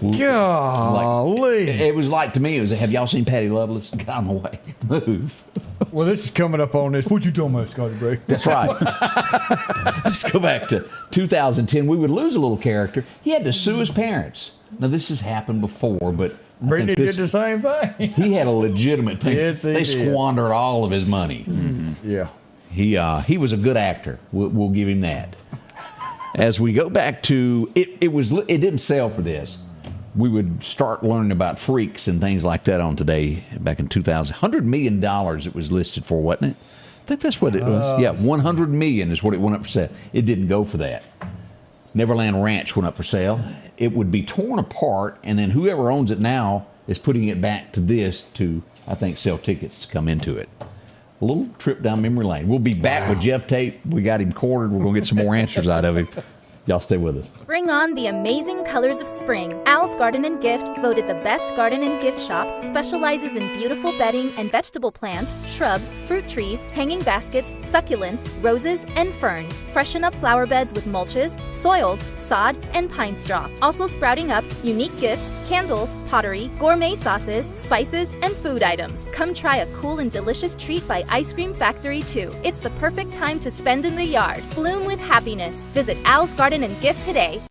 Golly. It was like, to me, have y'all seen Patty Loveless? Get out of the way. Move. Well, this is coming up on this. What you talking about, Scotty Ray? That's right. Let's go back to 2010. We would lose a little character. He had to sue his parents. Now, this has happened before, but Brittany did the same thing. He had a legitimate thing. Yes, they squandered all of his money. Mm-hmm. Yeah. He was a good actor. We'll give him that. As we go back to it didn't sell for this. We would start learning about freaks and things like that on Today back in 2000. $100 million it was listed for, wasn't it? I think that's what it was. Yeah, $100 million is what it went up for sale. It didn't go for that. Neverland Ranch went up for sale. It would be torn apart, and then whoever owns it now is putting it back to this to, I think, sell tickets to come into it. A little trip down memory lane. We'll be back with Jeff Tate. We got him cornered. We're going to get some more answers out of him. Y'all stay with us. Bring on the amazing colors of spring. Al's Garden and Gift, voted the best garden and gift shop, specializes in beautiful bedding and vegetable plants, shrubs, fruit trees, hanging baskets, succulents, roses, and ferns. Freshen up flower beds with mulches, soils, sod, and pine straw. Also sprouting up unique gifts, candles, pottery, gourmet sauces, spices, and food items. Come try a cool and delicious treat by Ice Cream Factory 2. It's the perfect time to spend in the yard. Bloom with happiness. Visit Al's Garden and Gift today.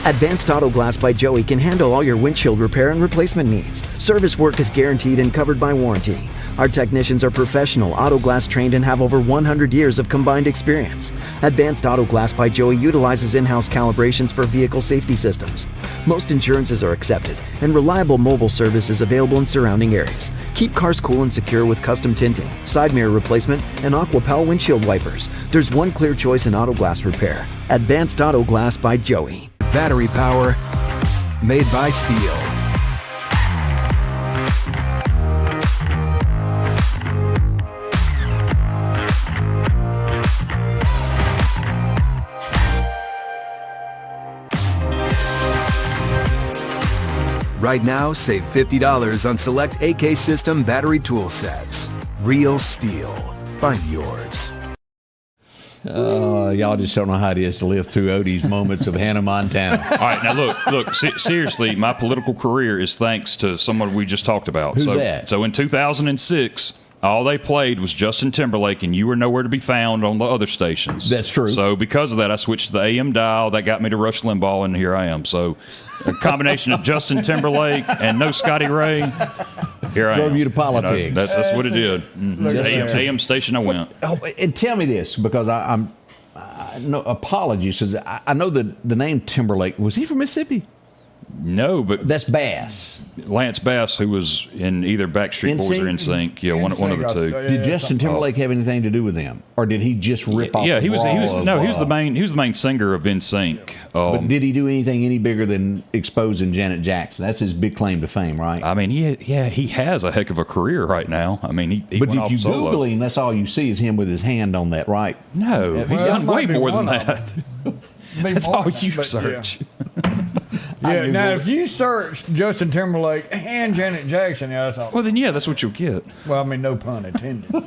Advanced Auto Glass by Joey can handle all your windshield repair and replacement needs. Service work is guaranteed and covered by warranty. Our technicians are professional, auto glass trained, and have over 100 years of combined experience. Advanced Auto Glass by Joey utilizes in-house calibrations for vehicle safety systems. Most insurances are accepted, and reliable mobile service is available in surrounding areas. Keep cars cool and secure with custom tinting, side mirror replacement, and AquaPal windshield wipers. There's one clear choice in auto glass repair. Advanced Auto Glass by Joey. Battery power made by steel. Right now, save $50 on select AK System battery tool sets. Real steel. Find yours. Y'all just don't know how it is to live through Odie's moments of Hannah Montana. All right, now look. Seriously, my political career is thanks to someone we just talked about. Who's that? So in 2006, all they played was Justin Timberlake, and you were nowhere to be found on the other stations. That's true. So because of that, I switched to the AM dial. That got me to Rush Limbaugh, and here I am. So a combination of Justin Timberlake and no Scotty Ray. Here I am. Drove you to politics. You know, that's what it did. Mm-hmm. AM station I went. Oh, and tell me this, because no apologies, because I know the name Timberlake. Was he from Mississippi? No, but that's Bass. Lance Bass, who was in either Backstreet Boys or NSYNC. Yeah, one of the two. Did Justin Timberlake have anything to do with them, or did he just rip off? Yeah, he was the main singer of NSYNC. But did he do anything any bigger than exposing Janet Jackson? That's his big claim to fame, right? I mean, he has a heck of a career right now. I mean, he but went if off you solo. Google him, that's all you see is him with his hand on that, right? No, he's done way more than that. That's all you search. Yeah, now if you search Justin Timberlake and Janet Jackson, that's all. Well, then, that's what you'll get. Well, I mean, no pun intended. Hey,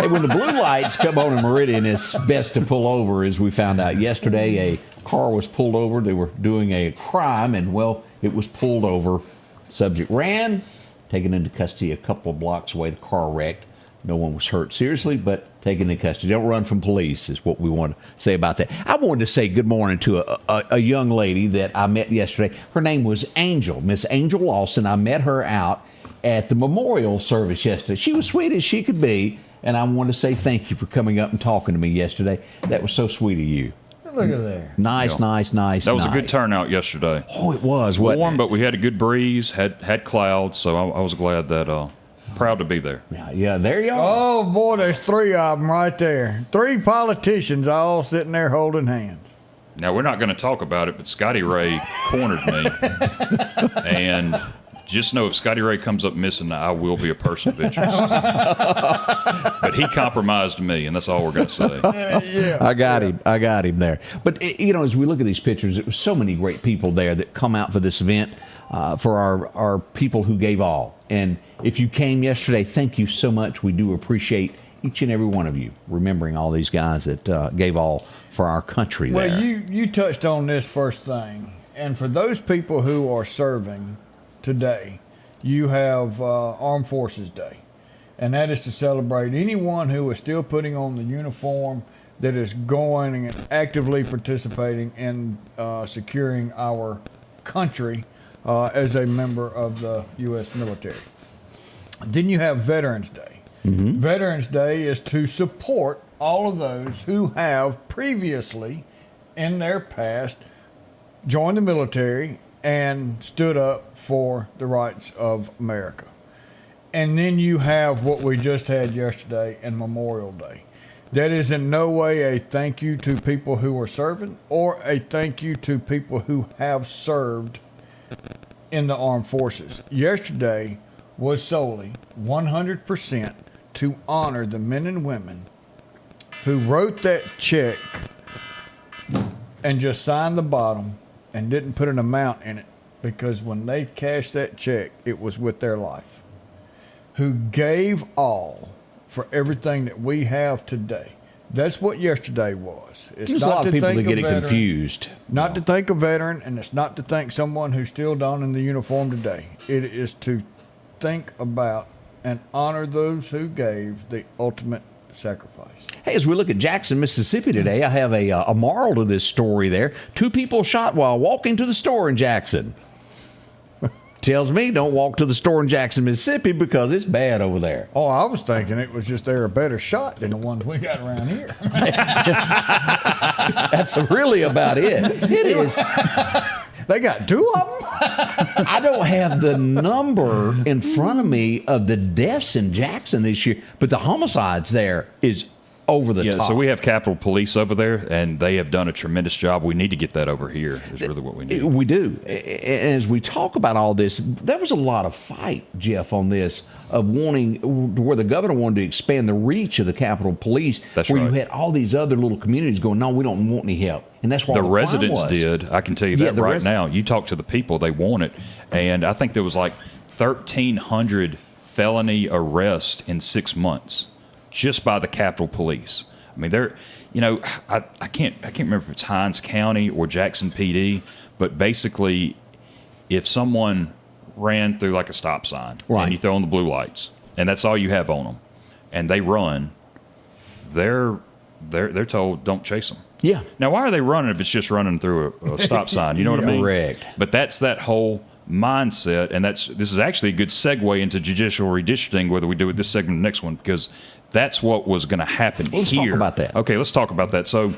when the blue lights come on in Meridian, it's best to pull over, as we found out yesterday. A car was pulled over. They were doing a crime, and, it was pulled over. Subject ran, taken into custody a couple of blocks away. The car wrecked. No one was hurt seriously, but taken into custody. Don't run from police is what we want to say about that. I wanted to say good morning to a young lady that I met yesterday. Her name was Angel, Miss Angel Lawson. I met her out at the memorial service yesterday. She was sweet as she could be, and I want to say thank you for coming up and talking to me yesterday. That was so sweet of you. Look at there. Nice. That was a good turnout yesterday. Oh, it was. Warm, but we had a good breeze, had clouds, so I was glad that... proud to be there. Yeah, there you are. Oh, boy, there's three of them right there. Three politicians all sitting there holding hands. Now, we're not going to talk about it, but Scotty Ray cornered me. And just know if Scotty Ray comes up missing, I will be a person of interest. But he compromised me, and that's all we're going to say. I got him there. But, as we look at these pictures, there was so many great people there that come out for this event, for our people who gave all. And if you came yesterday, thank you so much. We do appreciate each and every one of you remembering all these guys that gave all for our country there. Well, you touched on this first thing. And for those people who are serving today, you have Armed Forces Day. And that is to celebrate anyone who is still putting on the uniform, that is going and actively participating in securing our country as a member of the U.S. military. Then you have Veterans Day. Mm-hmm. Veterans Day is to support all of those who have previously in their past joined the military and stood up for the rights of America. And then you have what we just had yesterday and Memorial Day. That is in no way a thank you to people who are serving or a thank you to people who have served in the armed forces. Yesterday was solely 100% to honor the men and women who wrote that check and just signed the bottom and didn't put an amount in it, because when they cashed that check, it was with their life. Who gave all for everything that we have today. That's what yesterday was. It's There's a lot of people that get it confused. Not to thank a veteran, and it's not to thank someone who's still donning the uniform today. It is to think about and honor those who gave the ultimate sacrifice. Hey, as we look at Jackson, Mississippi today, I have a moral to this story there. 2 people shot while walking to the store in Jackson. Tells me don't walk to the store in Jackson, Mississippi, because it's bad over there. Oh, I was thinking it was just they're a better shot than the ones we got around here. That's really about it. It is. They got 2 of them. I don't have the number in front of me of the deaths in Jackson this year, but the homicides there is over the top. So we have Capitol Police over there, and they have done a tremendous job. We need to get that over here is really what we need. We do. As we talk about all this, there was a lot of fight, Jeff, on this of wanting, where the governor wanted to expand the reach of the Capitol Police. That's where right. you had all these other little communities going, no, we don't want any help. And that's why the residents was. did. I can tell you that right now. You talk to the people, they want it. And I think there was like 1,300 felony arrests in 6 months just by the Capitol Police. I mean, they're, you know, I can't remember if it's Hinds County or Jackson PD, but basically, if someone ran through like a stop sign and you throw on the blue lights, and that's all you have on them, and they run, they're told don't chase them. Yeah. Now, why are they running if it's just running through a stop sign? You know what I mean? Correct. But that's that whole mindset, and this is actually a good segue into judicial redistricting, whether we do it this segment or the next one, because that's what was going to happen here. Let's talk about that. Okay, let's talk about that. So,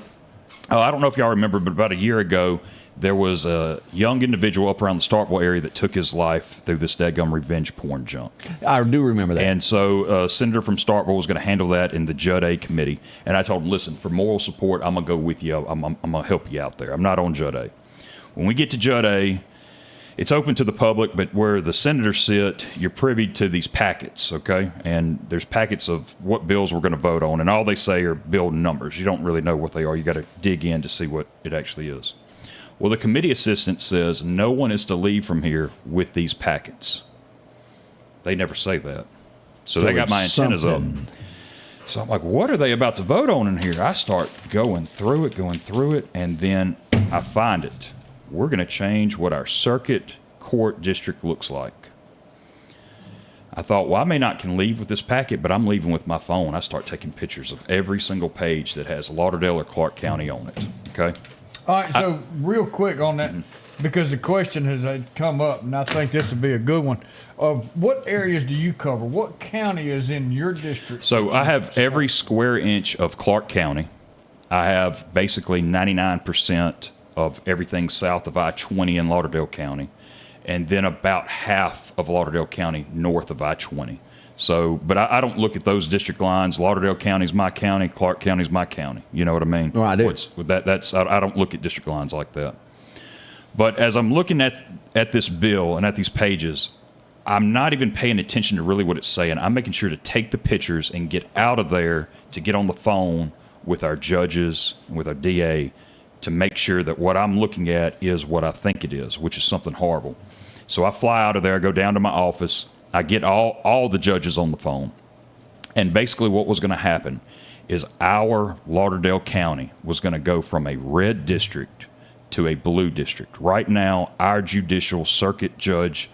I don't know if y'all remember, but about a year ago, there was a young individual up around the Starkville area that took his life through this daggum revenge porn junk. I do remember that. And so, Senator from Starkville was going to handle that in the Judd A committee. And I told him, listen, for moral support, I'm going to go with you. I'm going to help you out there. I'm not on Judd A. When we get to Judd A, it's open to the public, but where the senators sit, you're privy to these packets, okay? And there's packets of what bills we're going to vote on, and all they say are bill numbers. You don't really know what they are. You got to dig in to see what it actually is. Well, the committee assistant says no one is to leave from here with these packets. They never say that. So they got my antennas up. So I'm like, what are they about to vote on in here? I start going through it, and then I find it. We're going to change what our circuit court district looks like. I thought, well, I may not can leave with this packet, but I'm leaving with my phone. I start taking pictures of every single page that has Lauderdale or Clark County on it, okay? All right, so real quick on that, because the question has come up, and I think this would be a good one. What areas do you cover? What county is in your district? So I have every square inch of Clark County. I have basically 99% of everything south of I-20 in Lauderdale County, and then about half of Lauderdale County north of I-20. So, but I don't look at those district lines. Lauderdale County's my county, Clark County's my county. You know what I mean? Oh, I do. I don't look at district lines like that. But as I'm looking at this bill and at these pages, I'm not even paying attention to really what it's saying. I'm making sure to take the pictures and get out of there to get on the phone with our judges and with our DA to make sure that what I'm looking at is what I think it is, which is something horrible. So I fly out of there, I go down to my office, I get all the judges on the phone. And basically what was going to happen is our Lauderdale County was going to go from a red district to a blue district. Right now, our judicial circuit judge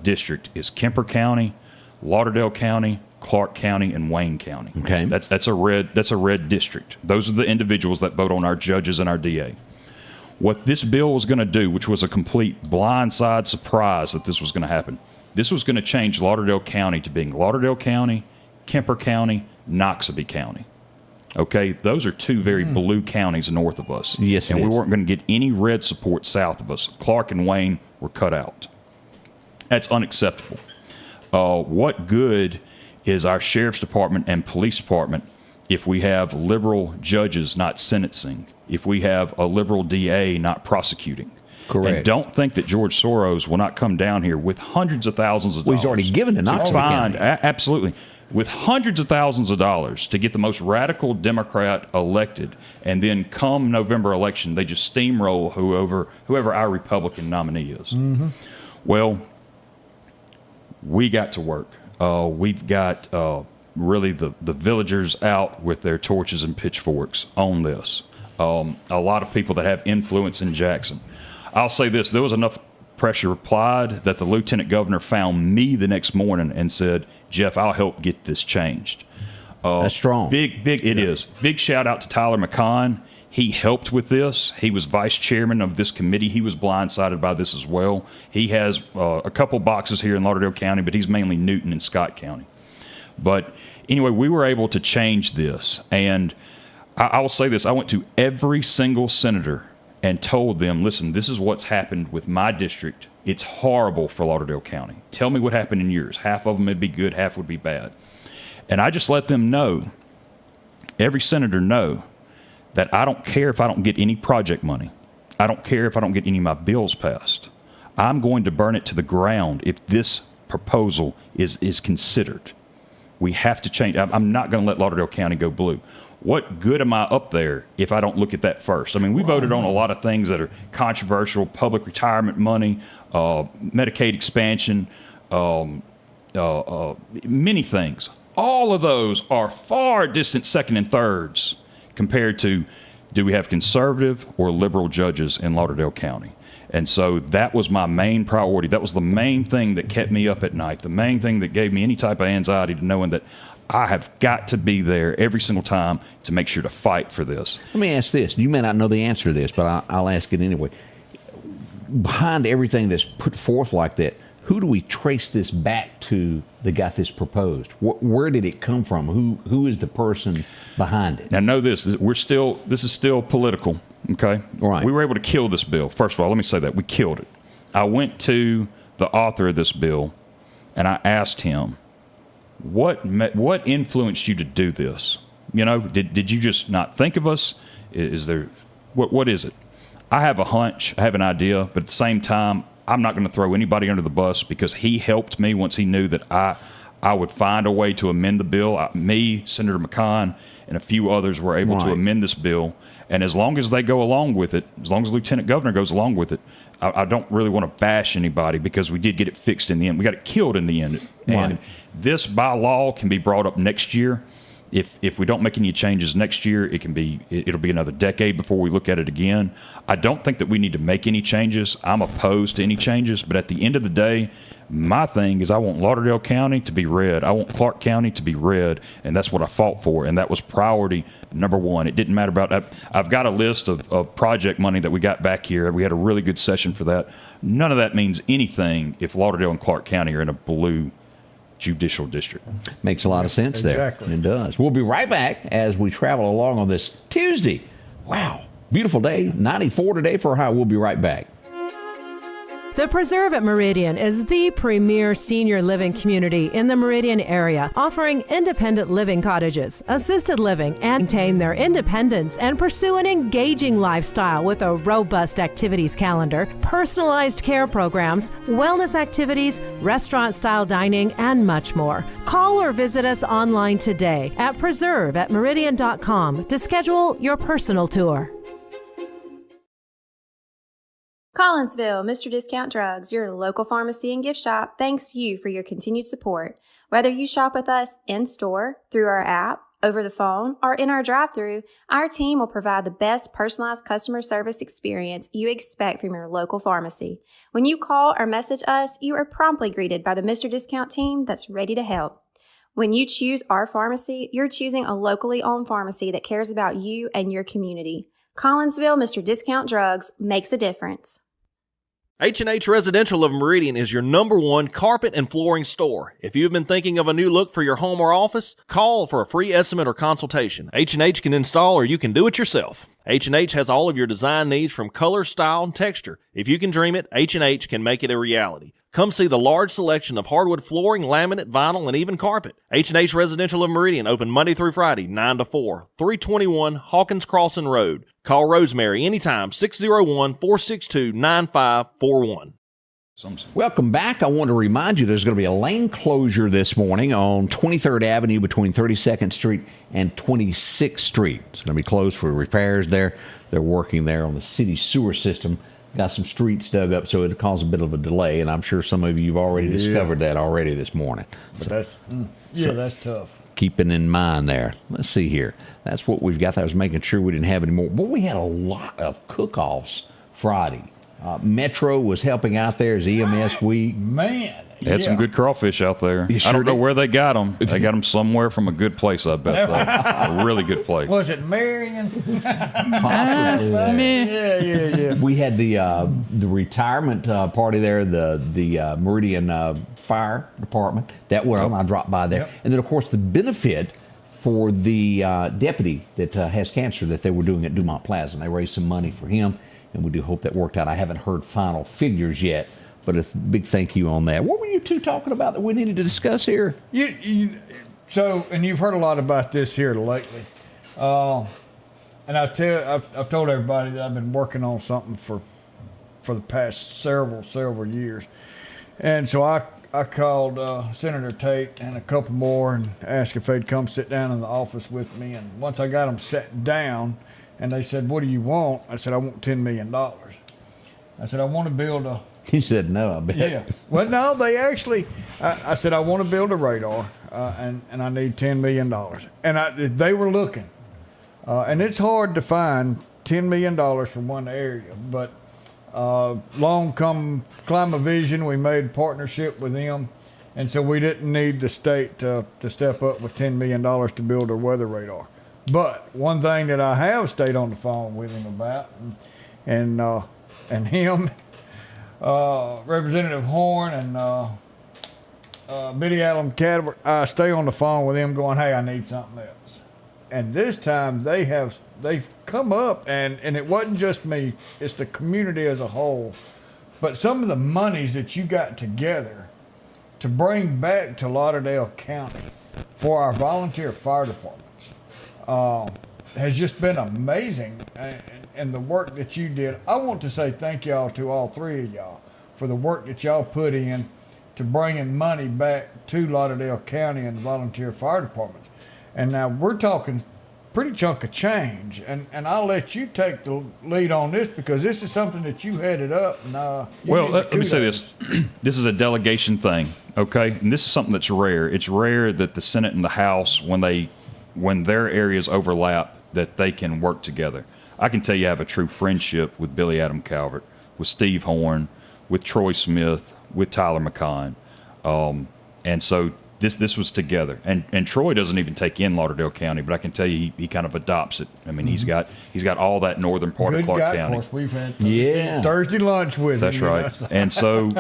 district is Kemper County, Lauderdale County, Clark County, and Wayne County. Okay. That's a red district. Those are the individuals that vote on our judges and our DA. What this bill was going to do, which was a complete blindside surprise that this was going to happen, this was going to change Lauderdale County to being Lauderdale County, Kemper County, Noxubee County. Okay, those are two very blue counties north of us. Yes, and it we is. weren't going to get any red support south of us. Clark and Wayne were cut out. That's unacceptable. What good is our sheriff's department and police department if we have liberal judges not sentencing, if we have a liberal DA not prosecuting? Correct. And don't think that George Soros will not come down here with hundreds of thousands of dollars. Well, he's already given to Knoxville County. Absolutely. With hundreds of thousands of dollars to get the most radical Democrat elected, and then come November election, they just steamroll whoever our Republican nominee is. Mm-hmm. Well, we got to work. We've got really the villagers out with their torches and pitchforks on this. A lot of people that have influence in Jackson. I'll say this, there was enough pressure applied that the lieutenant governor found me the next morning and said, Jeff, I'll help get this changed. That's strong. It is. Big shout out to Tyler McConn. He helped with this. He was vice chairman of this committee. He was blindsided by this as well. He has a couple boxes here in Lauderdale County, but he's mainly Newton and Scott County. But anyway, we were able to change this. And I will say this, I went to every single senator and told them, listen, this is what's happened with my district. It's horrible for Lauderdale County. Tell me what happened in yours. Half of them would be good, half would be bad. And I just let them know, every senator know, that I don't care if I don't get any project money. I don't care if I don't get any of my bills passed. I'm going to burn it to the ground if this proposal is considered. We have to change. I'm not going to let Lauderdale County go blue. What good am I up there if I don't look at that first? I mean, we voted on a lot of things that are controversial, public retirement money, Medicaid expansion, many things. All of those are far distant second and thirds compared to, do we have conservative or liberal judges in Lauderdale County? And so that was my main priority. That was the main thing that kept me up at night, the main thing that gave me any type of anxiety, to knowing that I have got to be there every single time to make sure to fight for this. Let me ask this. You may not know the answer to this, but I'll ask it anyway. Behind everything that's put forth like that, who do we trace this back to that got this proposed? Where did it come from? Who is the person behind it? Now, know this. This is still political, okay? Right. We were able to kill this bill. First of all, let me say that. We killed it. I went to the author of this bill, and I asked him, what influenced you to do this? You know, did you just not think of us? Is there, what is it? I have a hunch, I have an idea, but at the same time, I'm not going to throw anybody under the bus, because he helped me once he knew that I would find a way to amend the bill. Me, Senator McConn, and a few others were able to amend this bill. And as long as they go along with it, as long as the Lieutenant Governor goes along with it, I don't really want to bash anybody, because we did get it fixed in the end. We got it killed in the end. And this by law can be brought up next year. If we don't make any changes next year, it'll be another decade before we look at it again. I don't think that we need to make any changes. I'm opposed to any changes, but at the end of the day, my thing is I want Lauderdale County to be red. I want Clark County to be red, and that's what I fought for, and that was priority number one. It didn't matter about I've got a list of project money that we got back here. We had a really good session for that. None of that means anything if Lauderdale and Clark County are in a blue judicial district. Makes a lot of sense there. Exactly. It does. We'll be right back as we travel along on this Tuesday. Wow. Beautiful day. 94 today for a high. We'll be right back. The Preserve at Meridian is the premier senior living community in the Meridian area, offering independent living cottages, assisted living, and maintain their independence and pursue an engaging lifestyle with a robust activities calendar, personalized care programs, wellness activities, restaurant-style dining, and much more. Call or visit us online today at preserveatmeridian.com to schedule your personal tour. Collinsville, Mr. Discount Drugs, your local pharmacy and gift shop, thanks you for your continued support. Whether you shop with us in-store, through our app, over the phone, or in our drive-thru, our team will provide the best personalized customer service experience you expect from your local pharmacy. When you call or message us, you are promptly greeted by the Mr. Discount team that's ready to help. When you choose our pharmacy, you're choosing a locally owned pharmacy that cares about you and your community. Collinsville, Mr. Discount Drugs makes a difference. H&H Residential of Meridian is your #1 carpet and flooring store. If you've been thinking of a new look for your home or office, call for a free estimate or consultation. H&H can install or you can do it yourself. H&H has all of your design needs from color, style, and texture. If you can dream it, H&H can make it a reality. Come see the large selection of hardwood flooring, laminate, vinyl, and even carpet. H&H Residential of Meridian, open Monday through Friday, 9 to 4, 321 Hawkins Crossing Road. Call Rosemary anytime, 601-462-9541. Welcome back. I want to remind you there's going to be a lane closure this morning on 23rd Avenue between 32nd Street and 26th Street. It's going to be closed for repairs there. They're working there on the city sewer system. Got some streets dug up, so it'll cause a bit of a delay, and I'm sure some of you have already discovered that already this morning. But that's tough. Keeping in mind there. Let's see here. That's what we've got. I was making sure we didn't have any more. But we had a lot of cook-offs Friday. Metro was helping out there as EMS week. Man. They had some good crawfish out there. I don't know where they got them. They got them somewhere from a good place, I bet. A really good place. Was it Marion? Possibly there. Yeah. We had the retirement party there, the Meridian Fire Department. That went on. I dropped by there. And then, of course, the benefit for the deputy that has cancer that they were doing at Dumont Plaza. And they raised some money for him, and we do hope that worked out. I haven't heard final figures yet, but a big thank you on that. What were you two talking about that we needed to discuss here? And you've heard a lot about this here lately. And I've told everybody that I've been working on something for the past several years. And so I called Senator Tate and a couple more and asked if they'd come sit down in the office with me. And once I got them sat down and they said, "What do you want?" I said, "I want $10 million. I said, "I want to build a..." He said no, I bet. Yeah. Well, no, they actually, I said, "I want to build a radar and I need $10 million. And they were looking. And it's hard to find $10 million for one area, but long come Climavision, we made a partnership with them, and so we didn't need the state to step up with $10 million to build a weather radar. But one thing that I have stayed on the phone with him about, and him, Representative Horn, and Biddy Allen Cadward, I stay on the phone with them going, "Hey, I need something else." And this time they've come up, and it wasn't just me, it's the community as a whole. But some of the monies that you got together to bring back to Lauderdale County for our volunteer fire departments has just been amazing. And the work that you did, I want to say thank y'all to all three of y'all for the work that y'all put in to bringing money back to Lauderdale County and the volunteer fire departments. And now we're talking pretty chunk of change, and I'll let you take the lead on this because this is something that you headed up. And, let me say this. This is a delegation thing, okay? And this is something that's rare. It's rare that the Senate and the House, when their areas overlap, that they can work together. I can tell you I have a true friendship with Billy Adam Calvert, with Steve Horn, with Troy Smith, with Tyler McConn. And so this was together. And Troy doesn't even take in Lauderdale County, but I can tell you he kind of adopts it. I mean, he's got all that northern part of Clark County. Of course, we've had Thursday lunch with him. That's right. And so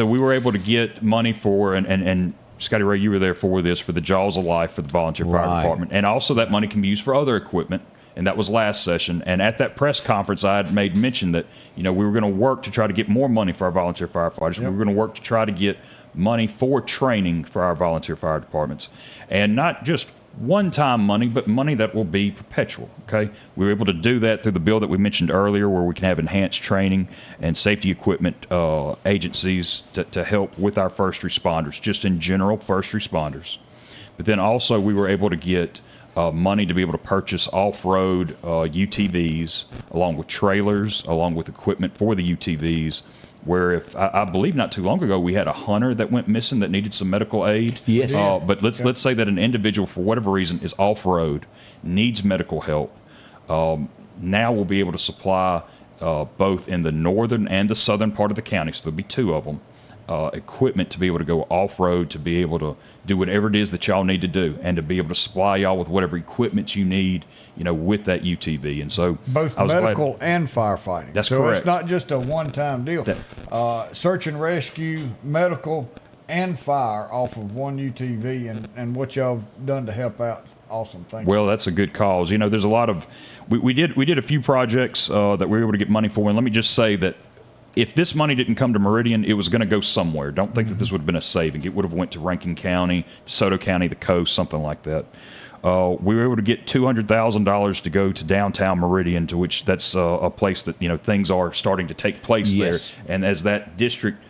we were able to get money for, and Scotty Ray, you were there for this, for the Jaws of Life for the volunteer fire department. And also that money can be used for other equipment. And that was last session. And at that press conference, I had made mention that, we were going to work to try to get more money for our volunteer firefighters. Yep. We were going to work to try to get money for training for our volunteer fire departments. And not just one-time money, but money that will be perpetual, okay? We were able to do that through the bill that we mentioned earlier, where we can have enhanced training and safety equipment agencies to help with our first responders, just in general, first responders. But then also we were able to get money to be able to purchase off-road UTVs, along with trailers, along with equipment for the UTVs, where if I believe not too long ago we had a hunter that went missing that needed some medical aid. Yes. But let's say that an individual, for whatever reason, is off-road, needs medical help. Now we'll be able to supply both in the northern and the southern part of the county, so there'll be two of them, equipment to be able to go off-road, to be able to do whatever it is that y'all need to do, and to be able to supply y'all with whatever equipment you need, with that UTV. And so both medical and firefighting. That's so correct. It's not just a one-time deal. Search and rescue, medical, and fire off of one UTV, and what y'all done to help out is awesome. Thank you. Well, that's a good cause. There's a lot of we did a few projects that we were able to get money for, and let me just say that if this money didn't come to Meridian, it was going to go somewhere. Don't think that this would have been a saving. It would have went to Rankin County, DeSoto County, the coast, something like that. We were able to get $200,000 to go to downtown Meridian, to which that's a place that things are starting to take place there. And as that district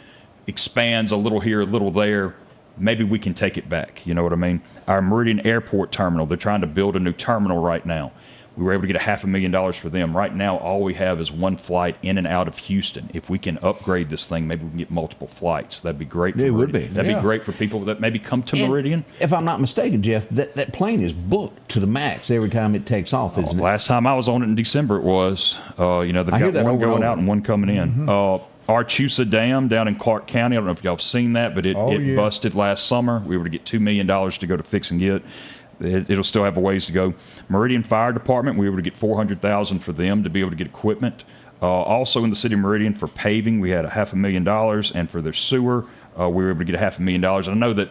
expands a little here, a little there, maybe we can take it back. You know what I mean? Our Meridian Airport terminal, they're trying to build a new terminal right now. We were able to get $500,000 for them. Right now, all we have is one flight in and out of Houston. If we can upgrade this thing, maybe we can get multiple flights. That'd be great for It would Meridian. be. That'd be great for people that maybe come to Meridian. If I'm not mistaken, Jeff, that plane is booked to the max every time it takes off, isn't it? Last time I was on it in December, it was. They've got one going out and one coming in. Our Chusa Dam down in Clark County, I don't know if y'all have seen that, but it busted last summer. We were to get $2 million to go to fix and get. It'll still have a ways to go. Meridian Fire Department, we were able to get $400,000 for them to be able to get equipment. Also in the city of Meridian for paving, we had $500,000, and for their sewer, we were able to get $500,000. And I know that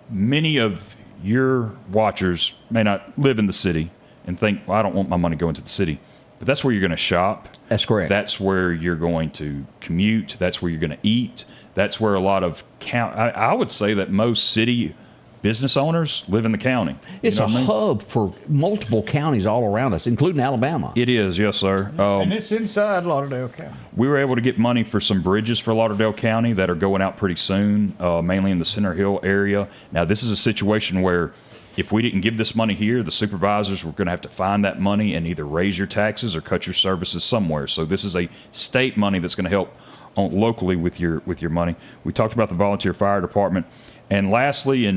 many of your watchers may not live in the city and think, well, I don't want my money going to the city. But that's where you're going to shop. That's correct. That's where you're going to commute. That's where you're going to eat. That's where a lot of I would say that most city business owners live in the county. It's a hub for multiple counties all around us, including Alabama. It is, yes, sir. And it's inside Lauderdale County. We were able to get money for some bridges for Lauderdale County that are going out pretty soon, mainly in the Center Hill area. Now, this is a situation where if we didn't give this money here, the supervisors were going to have to find that money and either raise your taxes or cut your services somewhere. So this is a state money that's going to help locally with your money. We talked about the volunteer fire department. And lastly,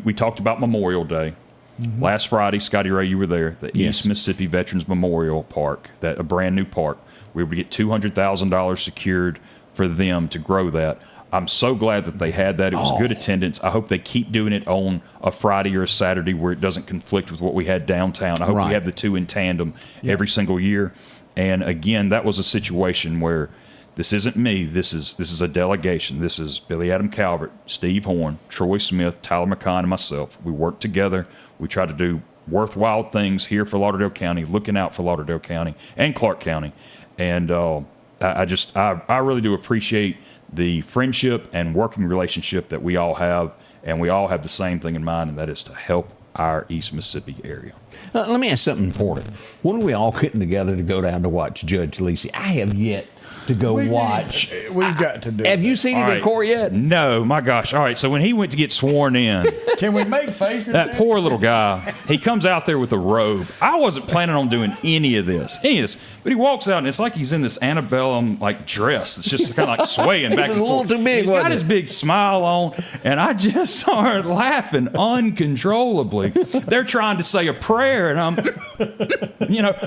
we talked about Memorial Day. Last Friday, Scotty Ray, you were there, the East Mississippi Veterans Memorial Park, a brand new park. We were able to get $200,000 secured for them to grow that. I'm so glad that they had that. It was good attendance. I hope they keep doing it on a Friday or a Saturday where it doesn't conflict with what we had downtown. I hope we have the two in tandem every single year. And again, that was a situation where this isn't me. This is a delegation. This is Billy Adam Calvert, Steve Horn, Troy Smith, Tyler McConn, and myself. We work together. We try to do worthwhile things here for Lauderdale County, looking out for Lauderdale County and Clark County. And I really do appreciate the friendship and working relationship that we all have, and we all have the same thing in mind, and that is to help our East Mississippi area. Let me ask something important. When are we all getting together to go down to watch Judge Lacey? I have yet to go watch. We've got to do Have you seen him in court yet? No, my gosh. All right, so when he went to get sworn in, can we make faces? That poor little guy, he comes out there with a robe. I wasn't planning on doing any of this, but he walks out and it's like he's in this antebellum dress. It's just kind of like swaying back and forth. It was a little too big. He's got his big smile on, and I just started laughing uncontrollably. They're trying to say a prayer, and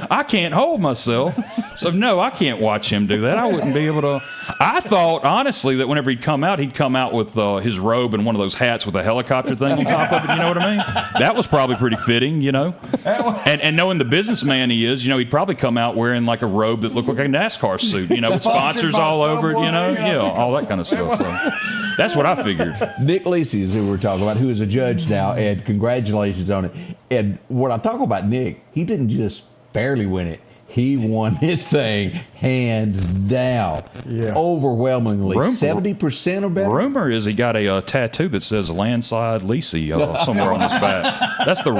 I can't hold myself. So no, I can't watch him do that. I wouldn't be able to. I thought honestly that whenever he'd come out with his robe and one of those hats with a helicopter thing on top of it. You know what I mean? That was probably pretty fitting, And knowing the businessman he is, he'd probably come out wearing like a robe that looked like a NASCAR suit, with sponsors all over it, all that kind of stuff. So that's what I figured. Nick Lacey is who we're talking about, who is a judge now, and congratulations on it. And when I talk about Nick, he didn't just barely win it. He won his thing hands down, overwhelmingly, 70% or better. Rumor is he got a tattoo that says "Landslide Lacey" somewhere on his back. That's the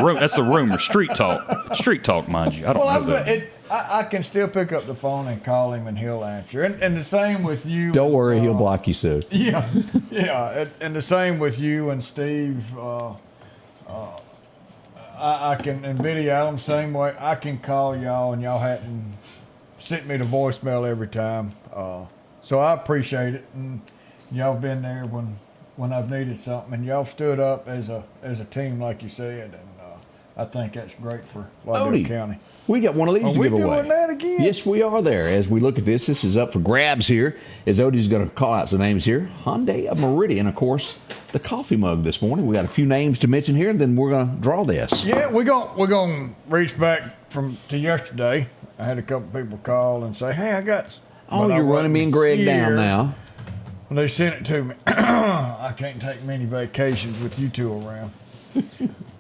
rumor. Street talk, mind you. I don't know that. I can still pick up the phone and call him, and he'll answer. And the same with you. Don't worry, he'll block you soon. Yeah. And the same with you and Steve. I can, and Billy Allen, same way. I can call y'all, and y'all hadn't sent me the voicemail every time. So I appreciate it, and y'all been there when I've needed something, and y'all stood up as a team, like you said, and I think that's great for Lauderdale County. We got one of these to give away. Are we doing that again? Yes, we are there. As we look at this is up for grabs here. As Odie's going to call out some names here. Hyundai of Meridian, of course, the coffee mug this morning. We got a few names to mention here, and then we're going to draw this. Yeah, we're going to reach back to yesterday. I had a couple people call and say, hey, I got... Oh, you're running me and Greg down now. They sent it to me. I can't take many vacations with you two around.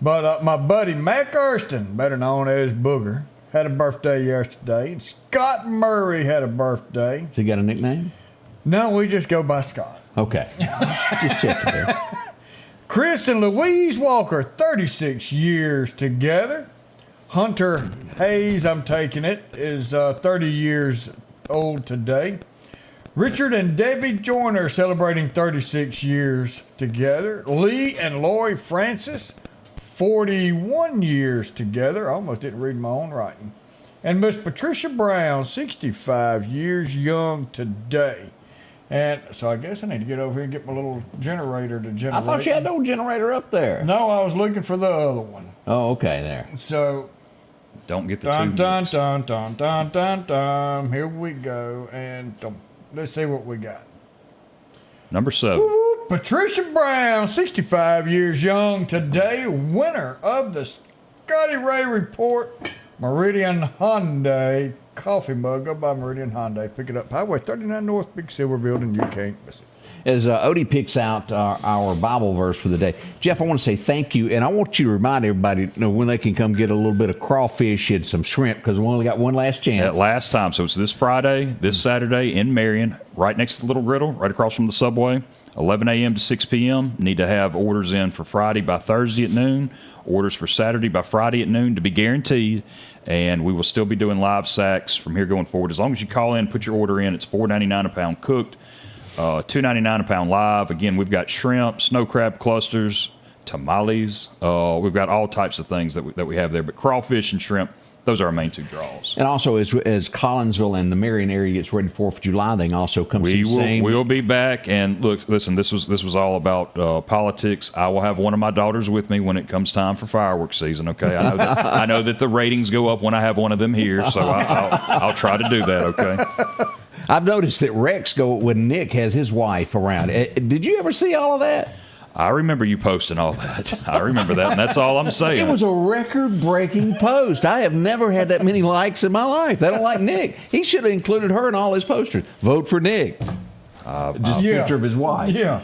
But my buddy Mac Erston, better known as Booger, had a birthday yesterday. And Scott Murray had a birthday. So he got a nickname? No, we just go by Scott. Okay. Just checking there. Chris and Louise Walker, 36 years together. Hunter Hayes, I'm taking it, is 30 years old today. Richard and Debbie Joyner celebrating 36 years together. Lee and Lori Francis, 41 years together. I almost didn't read my own writing. And Miss Patricia Brown, 65 years young today. And so I guess I need to get over here and get my little generator to generate. I thought you had no generator up there. No, I was looking for the other one. Oh, okay, there. So... Don't get the dun, two dun, mix. dun, dun, dun, dun, dun. Here we go. And let's see what we got. Number 7. Woo-woo. Patricia Brown, 65 years young today, winner of the Scotty Ray Report Meridian Hyundai coffee mug. Go by Meridian Hyundai. Pick it up. Highway 39 North, Big Silver Building. You can't miss it. As Odie picks out our Bible verse for the day, Jeff, I want to say thank you, and I want you to remind everybody when they can come get a little bit of crawfish and some shrimp, because we only got one last chance. At last time, so it's this Friday, this Saturday in Marion, right next to the Little Griddle, right across from the Subway, 11 a.m. to 6 p.m. Need to have orders in for Friday by Thursday at noon, orders for Saturday by Friday at noon to be guaranteed, and we will still be doing live sacks from here going forward. As long as you call in, put your order in, it's $4.99 a pound cooked. $2.99 a pound live. Again, we've got shrimp, snow crab clusters, tamales. We've got all types of things that we have there. But crawfish and shrimp, those are our main two draws. And also, as Collinsville and the Marion area gets ready for 4th of July, they can also come see the same. We'll be back. And look, listen, this was all about politics. I will have one of my daughters with me when it comes time for fireworks season. Okay, I know that the ratings go up when I have one of them here, so I'll try to do that. Okay. I've noticed that Rex when Nick has his wife around. Did you ever see all of that? I remember you posting all that. I remember that, and that's all I'm saying. It was a record-breaking post. I have never had that many likes in my life. They don't like Nick. He should have included her in all his posters. Vote for Nick. Just a picture of his wife. Yeah.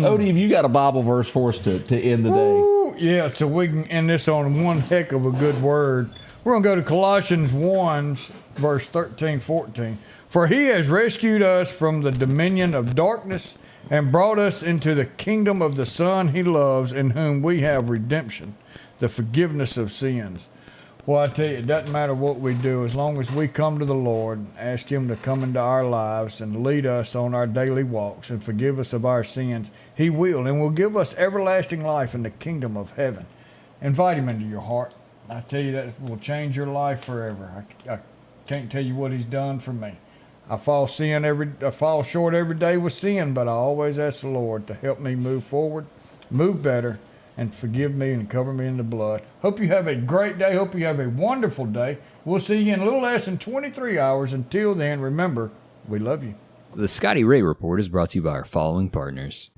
Odie, have you got a Bible verse for us to end the day? Ooh, yeah, so we can end this on one heck of a good word. We're going to go to Colossians 1, verse 13, 14. For he has rescued us from the dominion of darkness and brought us into the kingdom of the Son he loves, in whom we have redemption, the forgiveness of sins. Well, I tell you, it doesn't matter what we do. As long as we come to the Lord, ask him to come into our lives and lead us on our daily walks and forgive us of our sins, he will, and will give us everlasting life in the kingdom of heaven. Invite him into your heart. I tell you, that will change your life forever. I can't tell you what he's done for me. I fall short every day with sin, but I always ask the Lord to help me move forward, move better, and forgive me and cover me in the blood. Hope you have a great day. Hope you have a wonderful day. We'll see you in a little less than 23 hours. Until then, remember, we love you. The Scotty Ray Report is brought to you by our following partners.